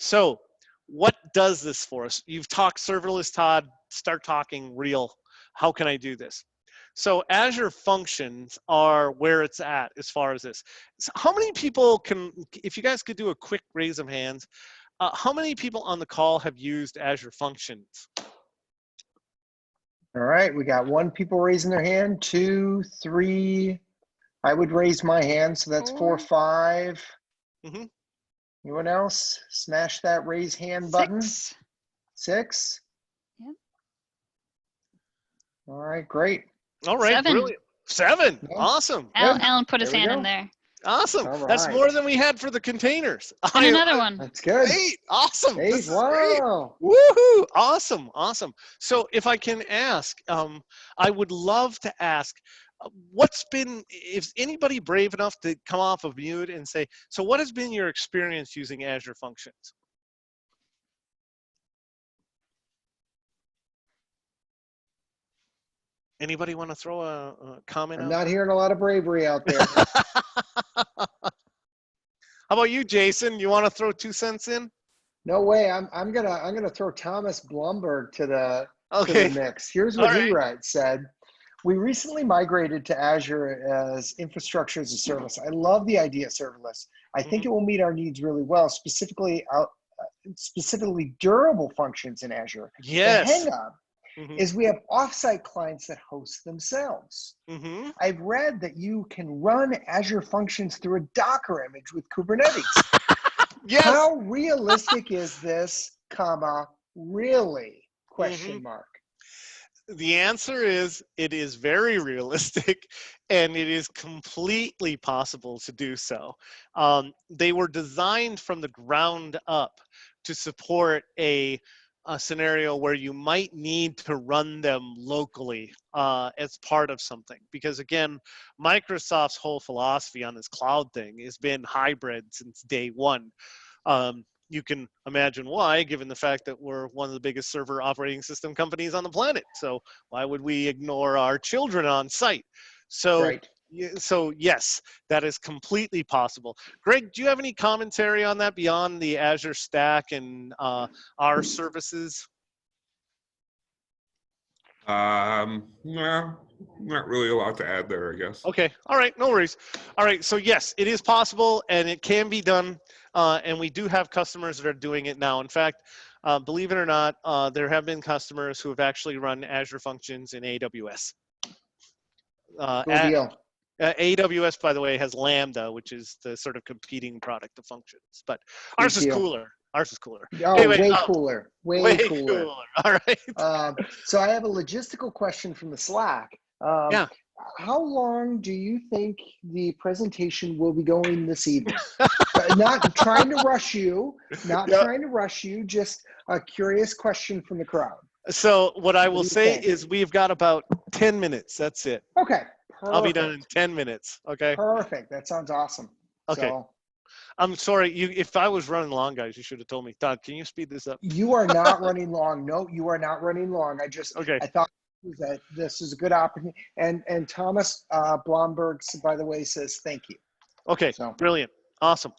So what does this for us? You've talked serverless, Todd. Start talking real. How can I do this? So Azure Functions are where it's at as far as this. So how many people can, if you guys could do a quick raise of hands, how many people on the call have used Azure Functions? All right, we got 1 people raising their hand, 2, 3. I would raise my hand, so that's 4, 5. Mm-hmm. Anyone else? Smash that raise hand button. 6. 6? Yep. All right, great. All right, 7. brilliant. 7, Yeah. awesome. Alan put his There we hand go. in there. Awesome. All That's right. more than we had for the containers. And another one. That's good. 8, awesome. 8, This is great. wow. Woohoo! Awesome, awesome. So if I can ask, I would love to ask, what's been, if anybody brave enough to come off of mute and say, so what has been your experience using Azure Functions? Anybody want to throw a comment I'm out not there? hearing a lot of bravery out there. How about you, Jason? You want to throw 2 cents in? No way. I'm gonna throw Thomas Blumberg to the Okay. mix. Here's what All he right. said. We recently migrrated to Azure as infrastructure as a service. I love the idea of serverless. I think it will meet our needs really well, specifically durable functions in Azure. Yes. The hang up is we have offsite clients that host themselves. I've read that you can run Azure Functions through a Docker image with Kubernetes. Yes. How realistic is this, really, question mark? The answer is, it is very realistic, and it is completely possible to do so. They were designed from the ground up to support a scenario where you might need to run them locally as part of something. Because again, Microsoft's whole philosophy on this cloud thing has been hybrid since day one. You can imagine why, given the fact that we're one of the biggest server operating system companies on the planet. So why would we ignore our children on site? So, Right. so yes, that is completely possible. Greg, do you have any commentary on that beyond the Azure Stack and our services? No, not really a lot to add there, I guess. Okay, all right, no worries. All right, so yes, it is possible and it can be done. And we do have customers that are doing it now. In fact, believe it or not, there have been customers who have actually run Azure Functions in AWS. Cool deal. AWS, by the way, has Lambda, which is the sort of competing product of Functions. But ours is cooler. Ours is cooler. Oh, anyway, way cooler. Way cooler. All right. So I have a logistical question from the Slack. Yeah. How long do you think the presentation will be going this evening? Not trying to rush you, trying to rush you, just a curious question from the crowd. So what I will say is we've got about 10 minutes. That's it. Okay. Perfect. I'll be done in 10 minutes. Okay. Perfect. That sounds awesome. Okay. So, I'm sorry. If I was running long, guys, you should have told me. Todd, can you speed this up? you are not running long. No, you are not running long. I thought that this is a good opportunity. And Thomas Blomberg, by the way, says thank you. Okay. So. Brilliant. Awesome.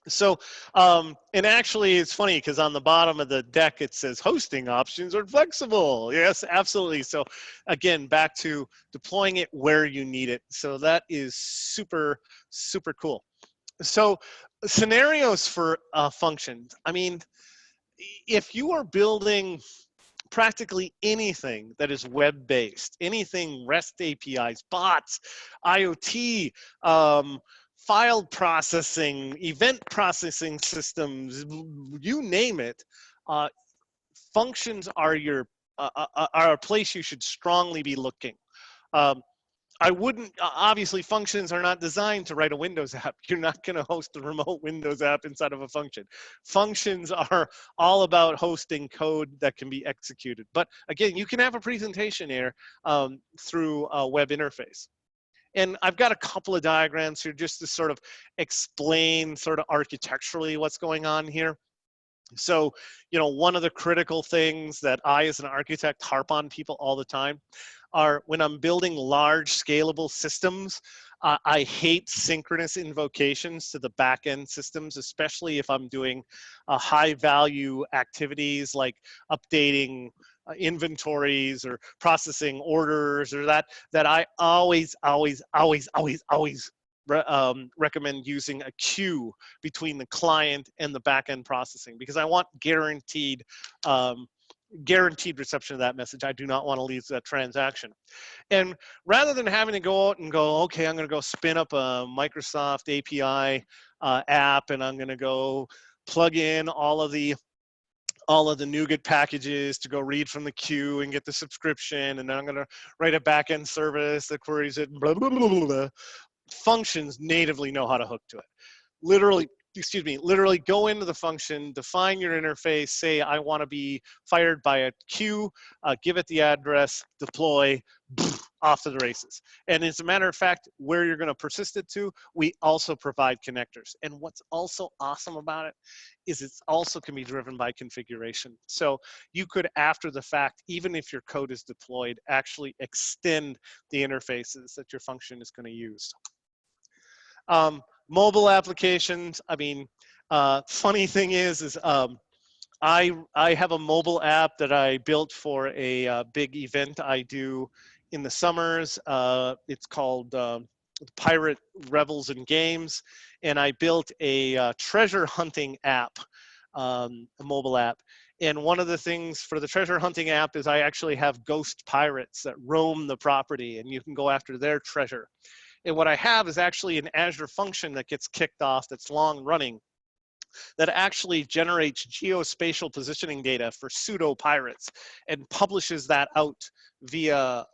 So, and actually it's funny because on the bottom of the deck, it says hosting options are flexible. Yes, absolutely. So again, back to deploying it where you need it. So that is super, super cool. So scenarios for functions. I mean, if you are building practically anything that is web-based, anything REST APIs, bots, IoT, file processing, event processing systems, you name it, functions are are a place you should strongly be looking. I wouldn't, obviously functions are not designed to write a Windows app. You're not gonna host a remote Windows app inside of a function. Functions are all about hosting code that can be executed. But again, you can have a presentation here through a web interface. And I've got a couple of diagrams here just to sort of explain sort of architecturally what's going on here. So, you know, one of the critical things that I as an architect harp on people all the time are when I'm building large scalable systems, I hate synchronous invocations to the back-end systems, especially if I'm doing high value activities like updating inventories or processing orders or that I always recommend using a queue between the client and the back-end processing because I want guaranteed reception of that message. I do not want to lose that transaction. And rather than having to go out and go, okay, I'm going to go spin up a Microsoft API app and I'm going to go plug in all of the NuGet packages to go read from the queue and get the subscription, and then I'm going to write a backend service that queries it, blah, blah, blah, blah, blah. Functions natively know how to hook to it. Literally go into the function, define your interface, say I want to be fired by a queue, give it the address, deploy, off to the races. And as a matter of fact, where you're going to persist it to, we also provide connectors. And what's also awesome about it is it also can be driven by configuration. So you could, after the fact, even if your code is deployed, actually extend the interfaces that your function is going to use. Mobile applications, I mean, funny thing is I have a mobile app that I built for a big event I do in the summers. It's called Pirate Revels and Games, and I built a treasure hunting app, a mobile app. And one of the things for the treasure hunting app is I actually have ghost pirates that roam the property, and you can go after their treasure. And what I have is actually an Azure function that gets kicked off that's long running that actually generates geospatial positioning data for pseudo pirates and publishes that out via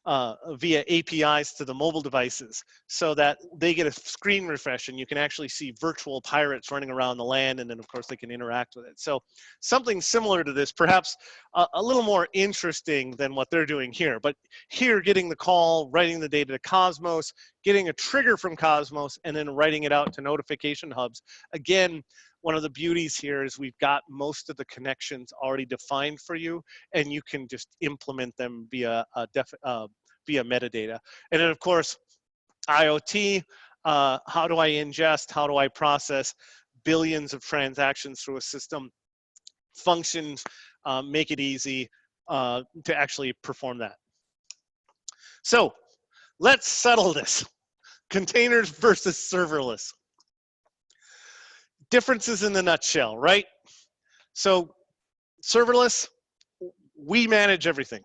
via APIs to the mobile devices so that they get a screen refresh and you can actually see virtual pirates running around the land, and then of course they can interact with it. So something similar to this, perhaps a little more interesting than what they're doing here. But here, getting the call, writing the data to Cosmos, getting a trigger from Cosmos, and then writing it out to notification hubs. Again, one of the beauties here is we've got most of the connections already defined for you, and you can just implement them via via metadata. And then of course, IoT, how do I ingest, how do I process billions of transactions through a system? Functions make it easy to actually perform that. So let's settle this. Containers versus serverless. Differences in the nutshell, right? So serverless, we manage everything.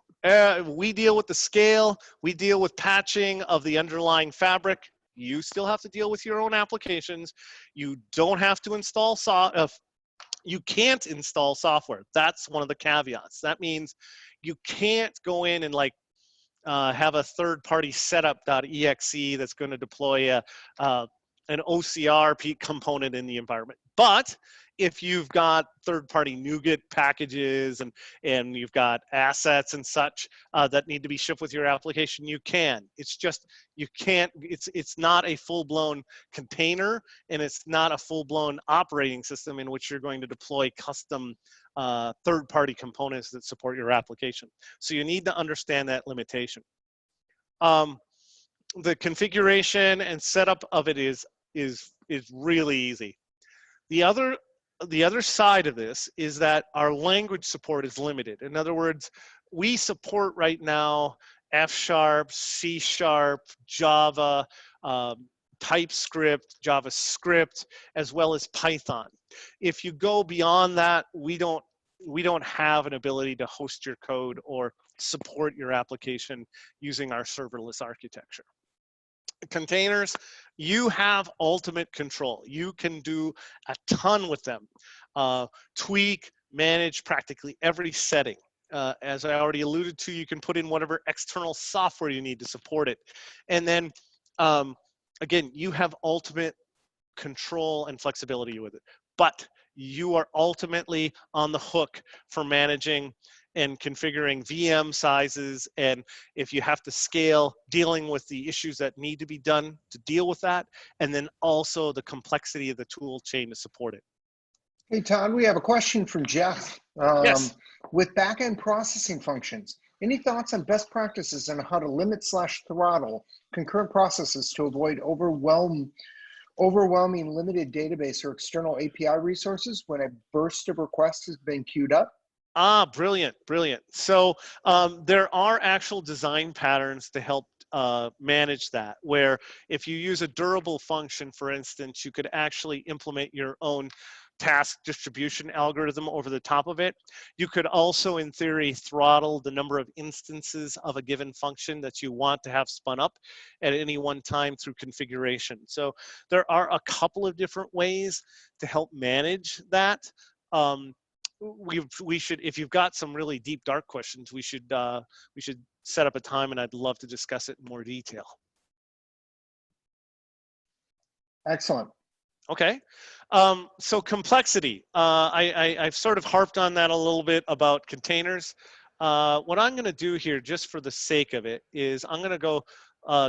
We deal with the scale, we deal with patching of the underlying fabric. You still have to deal with your own applications. You don't have to install you can't install software. That's one of the caveats. That means you can't go in and like have a third-party setup.exe that's going to deploy an OCR component in the environment. But if you've got third-party NuGet packages and you've got assets and such that need to be shipped with your application, you can. It's just you can't. It's not a full-blown container, and it's not a full-blown operating system in which you're going to deploy custom third-party components that support your application. So you need to understand that limitation. The configuration and setup of it is really easy. The other side of this is that our language support is limited. In other words, we support right now F#, C#, Java, TypeScript, JavaScript, as well as Python. If you go beyond that, we don't have an ability to host your code or support your application using our serverless architecture. Containers, you have ultimate control. You can do a ton with them. Tweak, manage practically every setting. As I already alluded to, you can put in whatever external software you need to support it. And then, again, you have ultimate control and flexibility with it. But you are ultimately on the hook for managing and configuring VM sizes, and if you have to scale, dealing with the issues that need to be done to deal with that, and then also the complexity of the tool chain to support it. Hey, Todd, we have a question from Jeff. Yes. With backend processing functions, any thoughts on best practices on how to limit/throttle concurrent processes to avoid overwhelming limited database or external API resources when a burst of requests has been queued up? Brilliant, brilliant. So there are actual design patterns to help manage that, where if you use a durable function, for instance, you could actually implement your own task distribution algorithm over the top of it. You could also, in theory, throttle the number of instances of a given function that you want to have spun up at any one time through configuration. So there are a couple of different ways to help manage that. We should, if you've got some really deep, dark questions, we should set up a time, and I'd love to discuss it in more detail. Excellent. Okay, so complexity. I've sort of harped on that a little bit about containers. What I'm going to do here, just for the sake of it, is I'm going to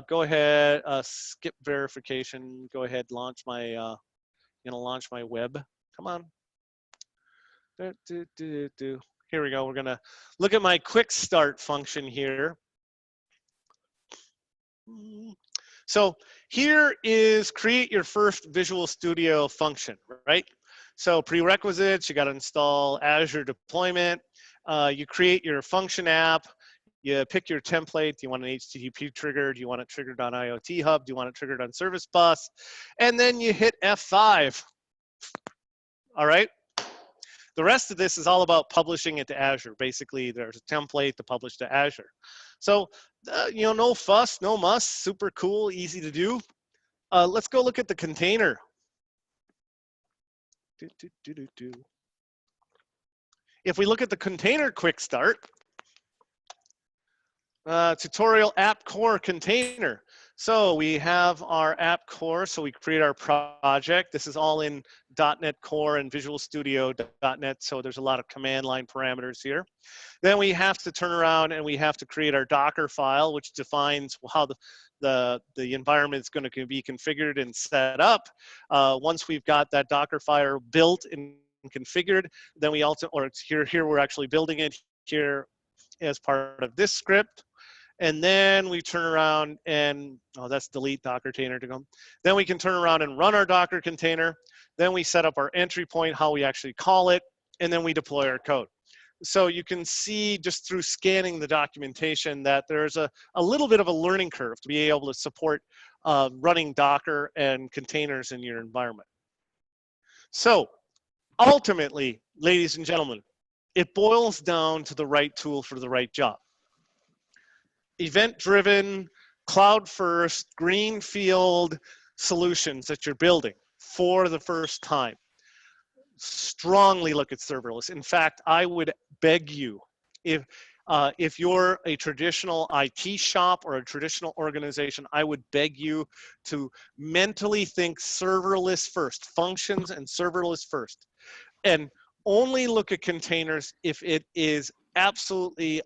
go ahead, skip verification. Go ahead, launch my launch my web. Come on. Here we go. We're going to look at my quick start function here. So here is create your first Visual Studio function, right? So prerequisites, you got to install Azure deployment. You create your function app. You pick your template. Do you want an HTTP trigger? Do you want it triggered on IoT Hub? Do you want it triggered on Service Bus? And then you hit F5. All right. The rest of this is all about publishing it to Azure. Basically, there's a template to publish to Azure. So, no fuss, no muss, super cool, easy to do. Let's go look at the container. If we look at the container quick start, Tutorial app core container. So we have our app core, so we create our project. This is all in .NET Core and Visual Studio .NET, so there's a lot of command line parameters here. Then we have to turn around and we have to create our Docker file, which defines how the environment is going to be configured and set up. Once we've got that Docker file built and configured, then we also, or it's here we're actually building it here as part of this script. And then we turn around and, oh, that's delete Docker container to go. Then we can turn around and run our Docker container. Then we set up our entry point, how we actually call it, and then we deploy our code. So you can see just through scanning the documentation that there's a little bit of a learning curve to be able to support running Docker and containers in your environment. So ultimately, ladies and gentlemen, it boils down to the right tool for the right job. Event-driven, cloud-first, greenfield solutions that you're building for the first time. Strongly look at serverless. In fact, I would beg you, if you're a traditional IT shop or a traditional organization, I would beg you to mentally think serverless first, functions and serverless first, and only look at containers if it is absolutely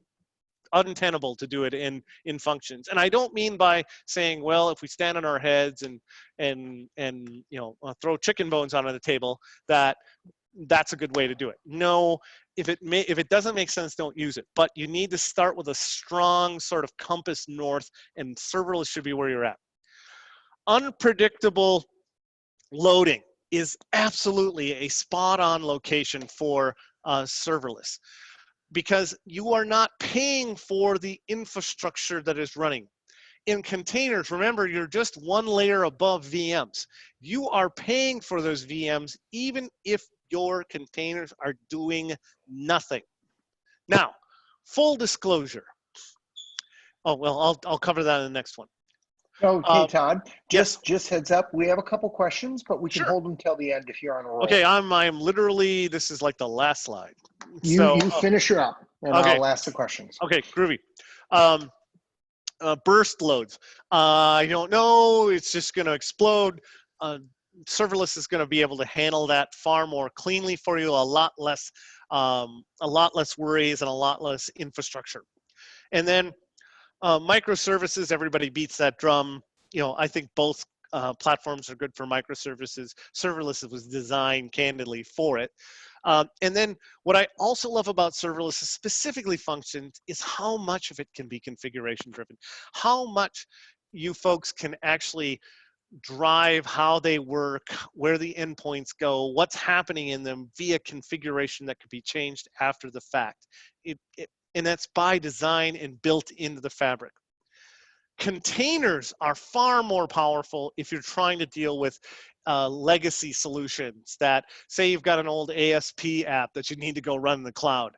untenable to do it in functions. And I don't mean by saying, well, if we stand on our heads and you know, throw chicken bones onto the table, that's a good way to do it. No, if it doesn't make sense, don't use it. But you need to start with a strong sort of compass north, and serverless should be where you're at. Unpredictable loading is absolutely a spot-on location for serverless, because you are not paying for the infrastructure that is running. In containers, remember, you're just one layer above VMs. You are paying for those VMs even if your containers are doing nothing. Now, full disclosure. Oh, well, I'll cover that in the next one. Okay, Todd, yes. just heads up, we have a couple questions, but we can hold them till the end if you're on a roll. Okay, I'm literally, this is like the last slide. You finish her up, and okay. I'll ask the questions. Okay, groovy. Burst loads. I don't know, it's just gonna explode. Serverless is gonna be able to handle that far more cleanly for you, a lot less worries and a lot less infrastructure. And then microservices, everybody beats that drum. You know, I think both platforms are good for microservices. Serverless was designed candidly for it. And then what I also love about serverless, specifically functions, is how much of it can be configuration driven. How much you folks can actually drive how they work, where the endpoints go, what's happening in them via configuration that could be changed after the fact. And that's by design and built into the fabric. Containers are far more powerful if you're trying to deal with legacy solutions that, say you've got an old ASP app that you need to go run in the cloud,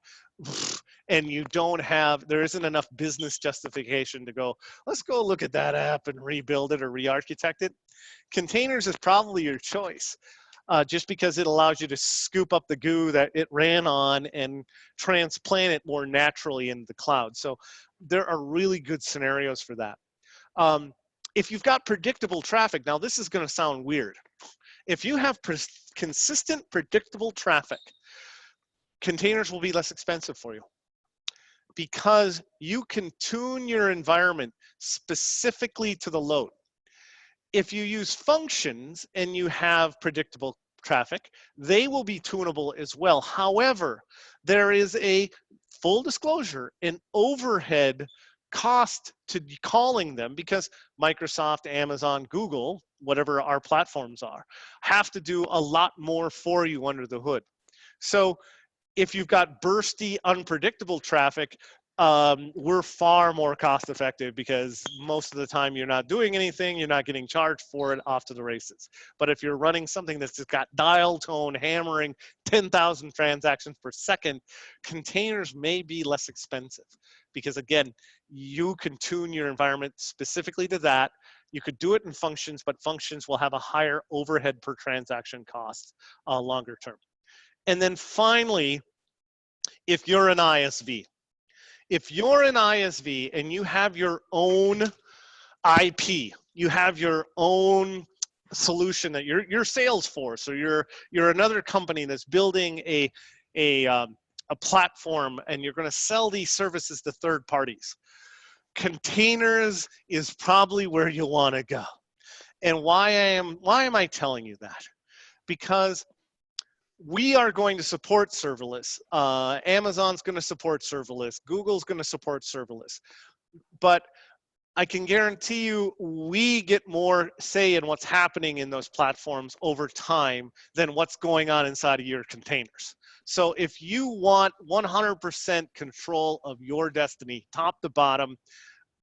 and you don't have, there isn't enough business justification to go, let's go look at that app and rebuild it or re-architect it. Containers is probably your choice. Just because it allows you to scoop up the goo that it ran on and transplant it more naturally into the cloud. So there are really good scenarios for that. If you've got predictable traffic, now this is going to sound weird. If you have consistent, predictable traffic, containers will be less expensive for you, because you can tune your environment specifically to the load. If you use functions and you have predictable traffic, they will be tunable as well. However, there is a, full disclosure, an overhead cost to calling them, because Microsoft, Amazon, Google, whatever our platforms are, have to do a lot more for you under the hood. So if you've got bursty, unpredictable traffic, we're far more cost effective, because most of the time you're not doing anything, you're not getting charged for it, off to the races. But if you're running something that's just got dial tone hammering 10,000 transactions per second, containers may be less expensive, because again, you can tune your environment specifically to that. You could do it in functions, but functions will have a higher overhead per transaction cost longer term. And then finally, if you're an ISV, If you're an ISV and you have your own IP, you have your own solution that you're Salesforce, or you're another company that's building a platform, and you're going to sell these services to third parties, containers is probably where you want to go. And why am I telling you that? Because we are going to support serverless. Amazon's going to support serverless. Google's going to support serverless. But I can guarantee you we get more say in what's happening in those platforms over time than what's going on inside of your containers. So if you want 100% control of your destiny, top to bottom,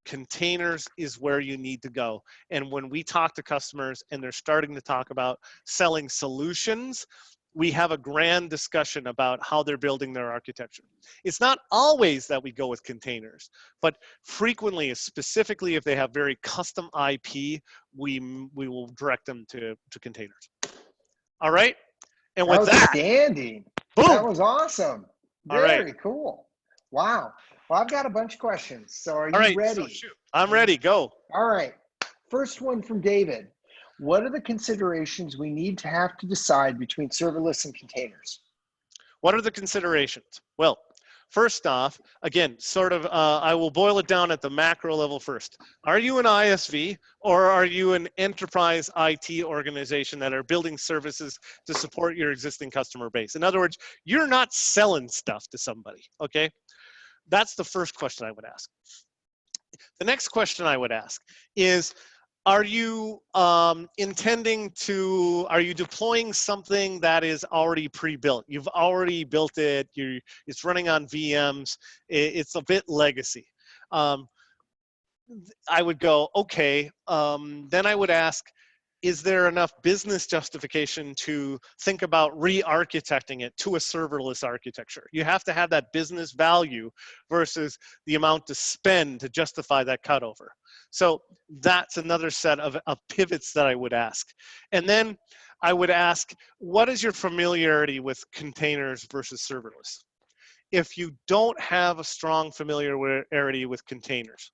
containers is where you need to go. And when we talk to customers and they're starting to talk about selling solutions, we have a grand discussion about how they're building their architecture. It's not always that we go with containers, but frequently, specifically if they have very custom IP, we will direct them to containers. All right? And with that, outstanding. boom. That was awesome. All right. Very cool. Wow. Well, I've got a bunch of questions. So are you All right, ready? so shoot. I'm ready. Go. All right. First one from David. What are the considerations we need to have to decide between serverless and containers? What are the considerations? Well, first off, again, I will boil it down at the macro level first. Are you an ISV, or are you an enterprise IT organization that are building services to support your existing customer base? In other words, you're not selling stuff to somebody, okay? That's the first question I would ask. The next question I would ask is, are you deploying something that is already pre-built? You've already built it, it's running on VMs, it's a bit legacy. I would go, okay, then I would ask, is there enough business justification to think about re-architecting it to a serverless architecture? You have to have that business value versus the amount to spend to justify that cutover. So that's another set of pivots that I would ask. And then I would ask, what is your familiarity with containers versus serverless? If you don't have a strong familiarity with containers,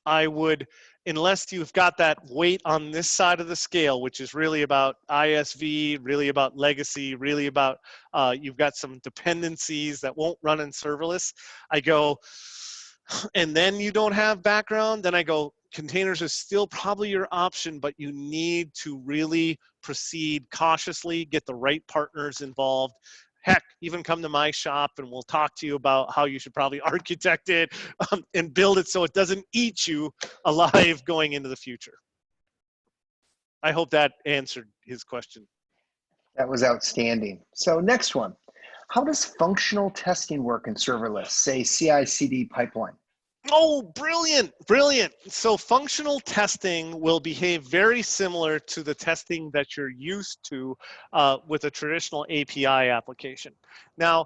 I would, unless you've got that weight on this side of the scale, which is really about ISV, really about legacy, really about you've got some dependencies that won't run in serverless, I go, and then you don't have background, then I go, containers is still probably your option, but you need to really proceed cautiously, get the right partners involved. Heck, even come to my shop and we'll talk to you about how you should probably architect it and build it so it doesn't eat you alive going into the future. I hope that answered his question. That was outstanding. So next one, how does functional testing work in serverless, say CI/CD pipeline? Oh, brilliant, brilliant. So functional testing will behave very similar to the testing that you're used to with a traditional API application. Now,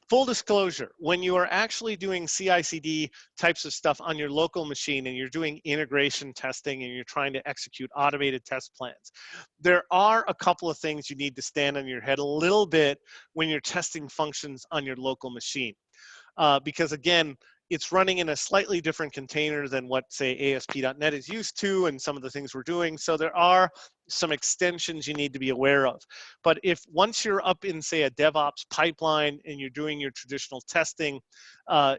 full disclosure, when you are actually doing CI/CD types of stuff on your local machine and you're doing integration testing and you're trying to execute automated test plans, there are a couple of things you need to stand on your head a little bit when you're testing functions on your local machine. Because again, it's running in a slightly different container than what, say, ASP.NET is used to and some of the things we're doing. So there are some extensions you need to be aware of. But if once you're up in, say, a DevOps pipeline and you're doing your traditional testing,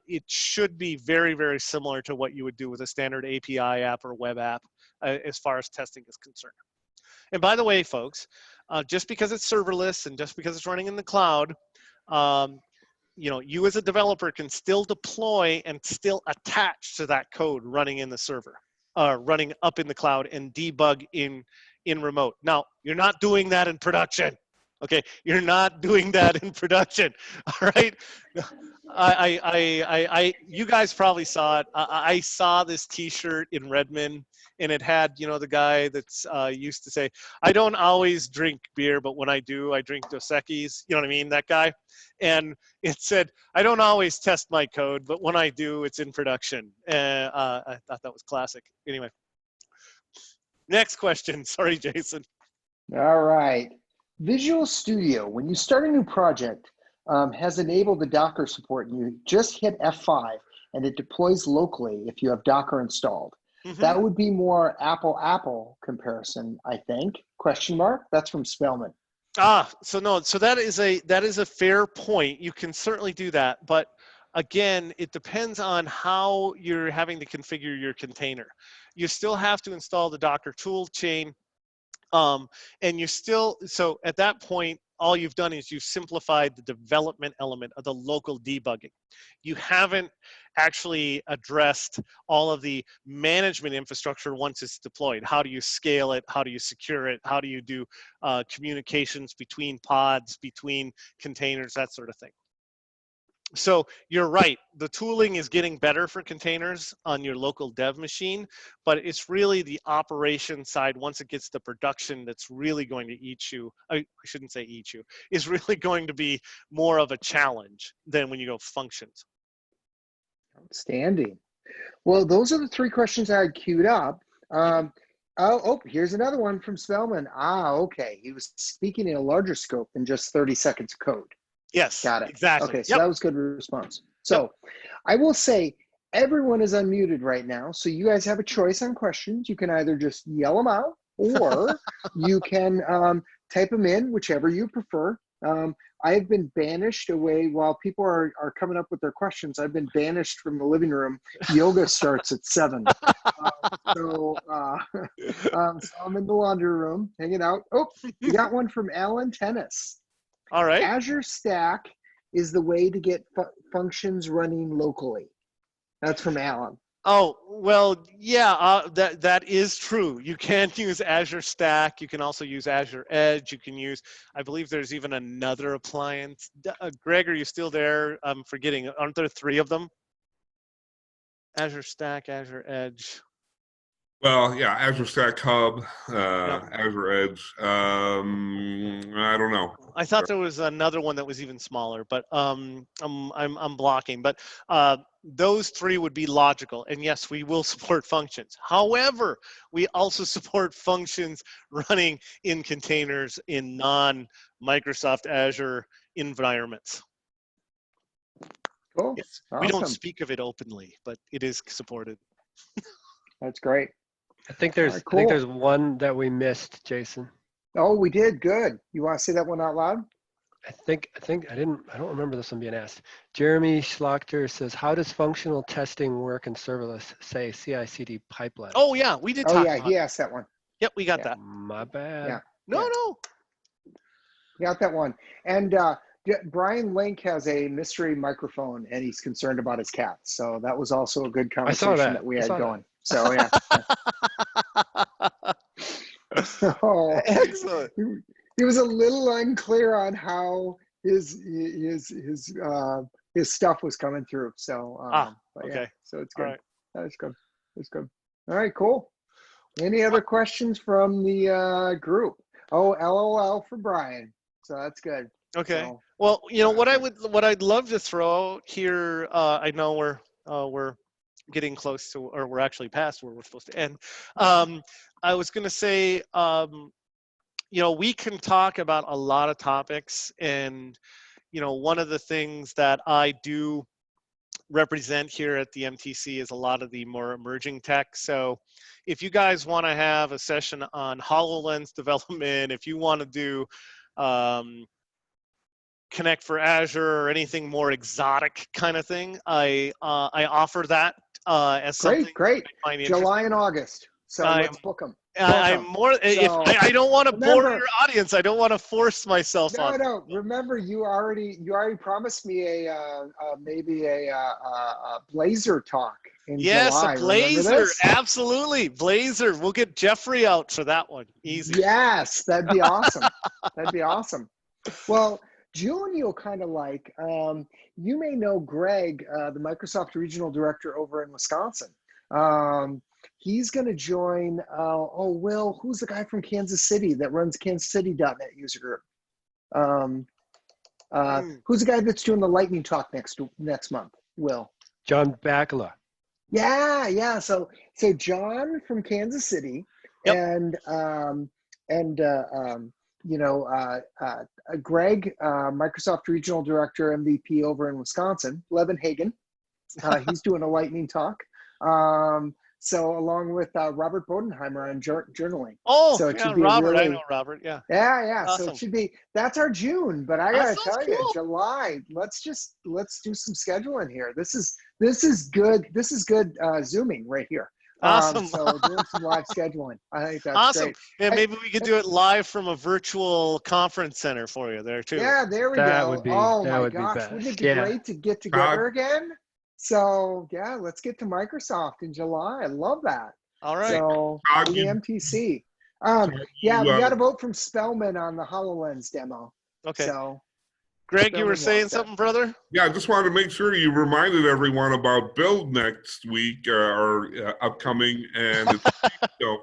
it should be very, very similar to what you would do with a standard API app or web app as far as testing is concerned. And by the way, folks, just because it's serverless and just because it's running in the cloud, you know, you as a developer can still deploy and still attach to that code running in the server, running up in the cloud and debug in remote. Now, you're not doing that in production. Okay, you're not doing that in production. All right. You guys probably saw it. I saw this T-shirt in Redmond, and it had, you know, the guy that's used to say, "I don't always drink beer, but when I do, I drink Dos Equis." You know what I mean? That guy. And it said, "I don't always test my code, but when I do, it's in production." I thought that was classic. Anyway, next question. Sorry, Jason. All right. Visual Studio, when you start a new project, has enabled the Docker support and you just hit F5. and it deploys locally if you have Docker installed. Mhm. That would be more apple comparison, I think. Question mark? That's from Spellman. So no, so that is a fair point. You can certainly do that, but again, it depends on how you're having to configure your container. You still have to install the Docker tool chain, and you still, so at that point, all you've done is you've simplified the development element of the local debugging. You haven't actually addressed all of the management infrastructure once it's deployed. How do you scale it? How do you secure it? How do you do communications between pods, between containers, that sort of thing. So you're right, the tooling is getting better for containers on your local dev machine, but it's really the operation side, once it gets to production, that's really going to eat you. I shouldn't say eat you, is really going to be more of a challenge than when you go functions. Outstanding. Well, those are the 3 questions I had queued up. Here's another one from Spellman. Okay, he was speaking in a larger scope than just 30 seconds of code. Yes, Got it. exactly. Okay, so that was a good response. So I will say everyone is unmuted right now, so you guys have a choice on questions. You can either just yell them out, or you can type them in, whichever you prefer. I've been banished away while people are coming up with their questions. I've been banished from the living room. Yoga starts at 7. So I'm in the laundry room hanging out. Oh, we got one from Alan Tennis. All right. Azure Stack is the way to get functions running locally. That's from Alan. Oh, well, yeah, that is true. You can use Azure Stack. You can also use Azure Edge. You can use, I believe there's even another appliance. Greg, are you still there? I'm forgetting. Aren't there 3 of them? Azure Stack, Azure Edge. Well, yeah, Azure Stack Hub, Azure Edge. I don't know. I thought there was another one that was even smaller, but I'm blocking. But those 3 would be logical, and yes, we will support functions. However, we also support functions running in containers in non-Microsoft Azure environments. Cool. Yes, Awesome. we don't speak of it openly, but it is supported. That's great. I think there's All right, I think cool. there's one that we missed, Jason. Oh, we did. Good. You want to say that one out loud? I don't remember this one being asked. Jeremy Schlachter says, how does functional testing work in serverless, say CI/CD pipeline? Oh yeah, we did Oh talk yeah, about he it. asked that one. Yep, we got that. My bad. Yeah. No. Got that one. And Brian Link has a mystery microphone, and he's concerned about his cats. So that was also a good conversation that we had going. So yeah. So, Excellent. He was a little unclear on how his stuff was coming through. So okay. Yeah, so it's good. All right. That's good. That's good. All right, cool. Any other questions from the group? Oh, LOL for Brian. So that's good. Okay. So, Well, you know what I'd love to throw out here. I know we're getting close to, or we're actually past where we're supposed to end. I was going to say, you know, we can talk about a lot of topics, and you know, one of the things that I do represent here at the MTC is a lot of the more emerging tech. So if you guys want to have a session on HoloLens development, if you want to do Connect for Azure or anything more exotic kind of thing, I offer that as something. Great. Find July and August. So let's book them. I'm more. If I don't want to bore your audience, I don't want to force myself on. No. Remember, you already promised me maybe a Blazor talk in July. Yes, a Blazor. Absolutely, Blazor. We'll get Jeffrey out for that one. Easy. Yes, that'd be awesome. That'd be awesome. Well, June, you'll kind of like. You may know Greg, the Microsoft Regional Director over in Wisconsin. He's going to join, Will, who's the guy from Kansas City that runs kansascity.net user group? Who's the guy that's doing the lightning talk next month? Will. John Bakula. Yeah. So John from Kansas City, yep. and Greg, Microsoft Regional Director MVP over in Wisconsin, Levin Hagen. He's doing a lightning talk. So along with Robert Bodenheimer on journaling. Oh, So it yeah, should be Robert. really, I know Robert. Yeah. yeah. So Awesome. it should be, that's our June, but I That gotta sounds tell you, cool. July, let's do some scheduling here. This is good. This is good Zooming right here. Awesome. So doing some live scheduling. I think that's Awesome. great. And maybe we could do it live from a virtual conference center for you there too. Yeah, there we That go. would be, Oh that my would be gosh, best. wouldn't it be Yeah. great to get together again? So yeah, let's get to Microsoft in July. I love that. All right. So Todd, the you- MTC. Todd, Yeah, you, we got a vote from Spellman on the HoloLens demo. Okay. So Greg, you were Spellman saying lost that. something, brother? Yeah, I just wanted to make sure you reminded everyone about Build next week or upcoming, and it's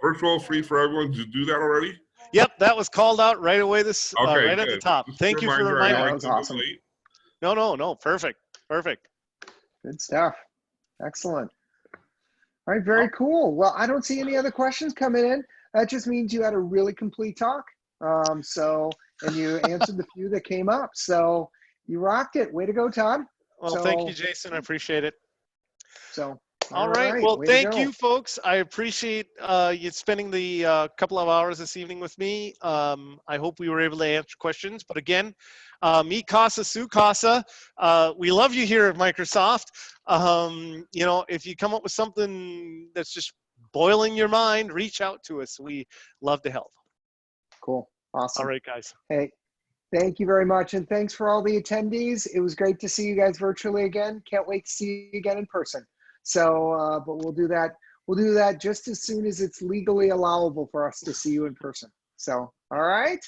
virtual, free for everyone. Did you do that already? Yep, that was called out right away. This Okay, right at the good. top. Just a Thank you for reminder, reminding I me. That like was to go awesome. late. No, perfect. Good stuff. Excellent. All right, very cool. Well, I don't see any other questions coming in. That just means you had a really complete talk. And you answered the few that came up. So you rocked it. Way to go, Todd. Well, thank you, Jason. I appreciate it. So All right. Well, way to thank go. you, folks. I appreciate you spending the couple of hours this evening with me. I hope we were able to answer questions. But again, mi casa, su casa. We love you here at Microsoft. If you come up with something that's just boiling your mind, reach out to us. We love to help. Cool. Awesome. All right, guys. Hey, thank you very much. And thanks for all the attendees. It was great to see you guys virtually again. Can't wait to see you again in person. So, but we'll do that. We'll do that just as soon as it's legally allowable for us to see you in person. So, all right.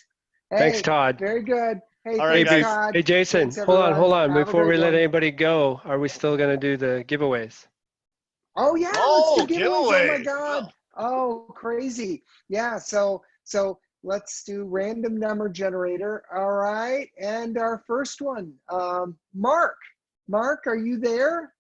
Hey, Thanks, Todd. very good. Hey, All right, thanks, guys. Todd. Hey, Jason, Thanks, hold everyone. on. Have a Before great we let one. anybody go, are we still going to do the giveaways? Oh yeah, Oh, let's do giveaways. Oh my giveaways. God. Oh, crazy. Yeah. So let's do random number generator. All right. And our first one, Mark, are you there?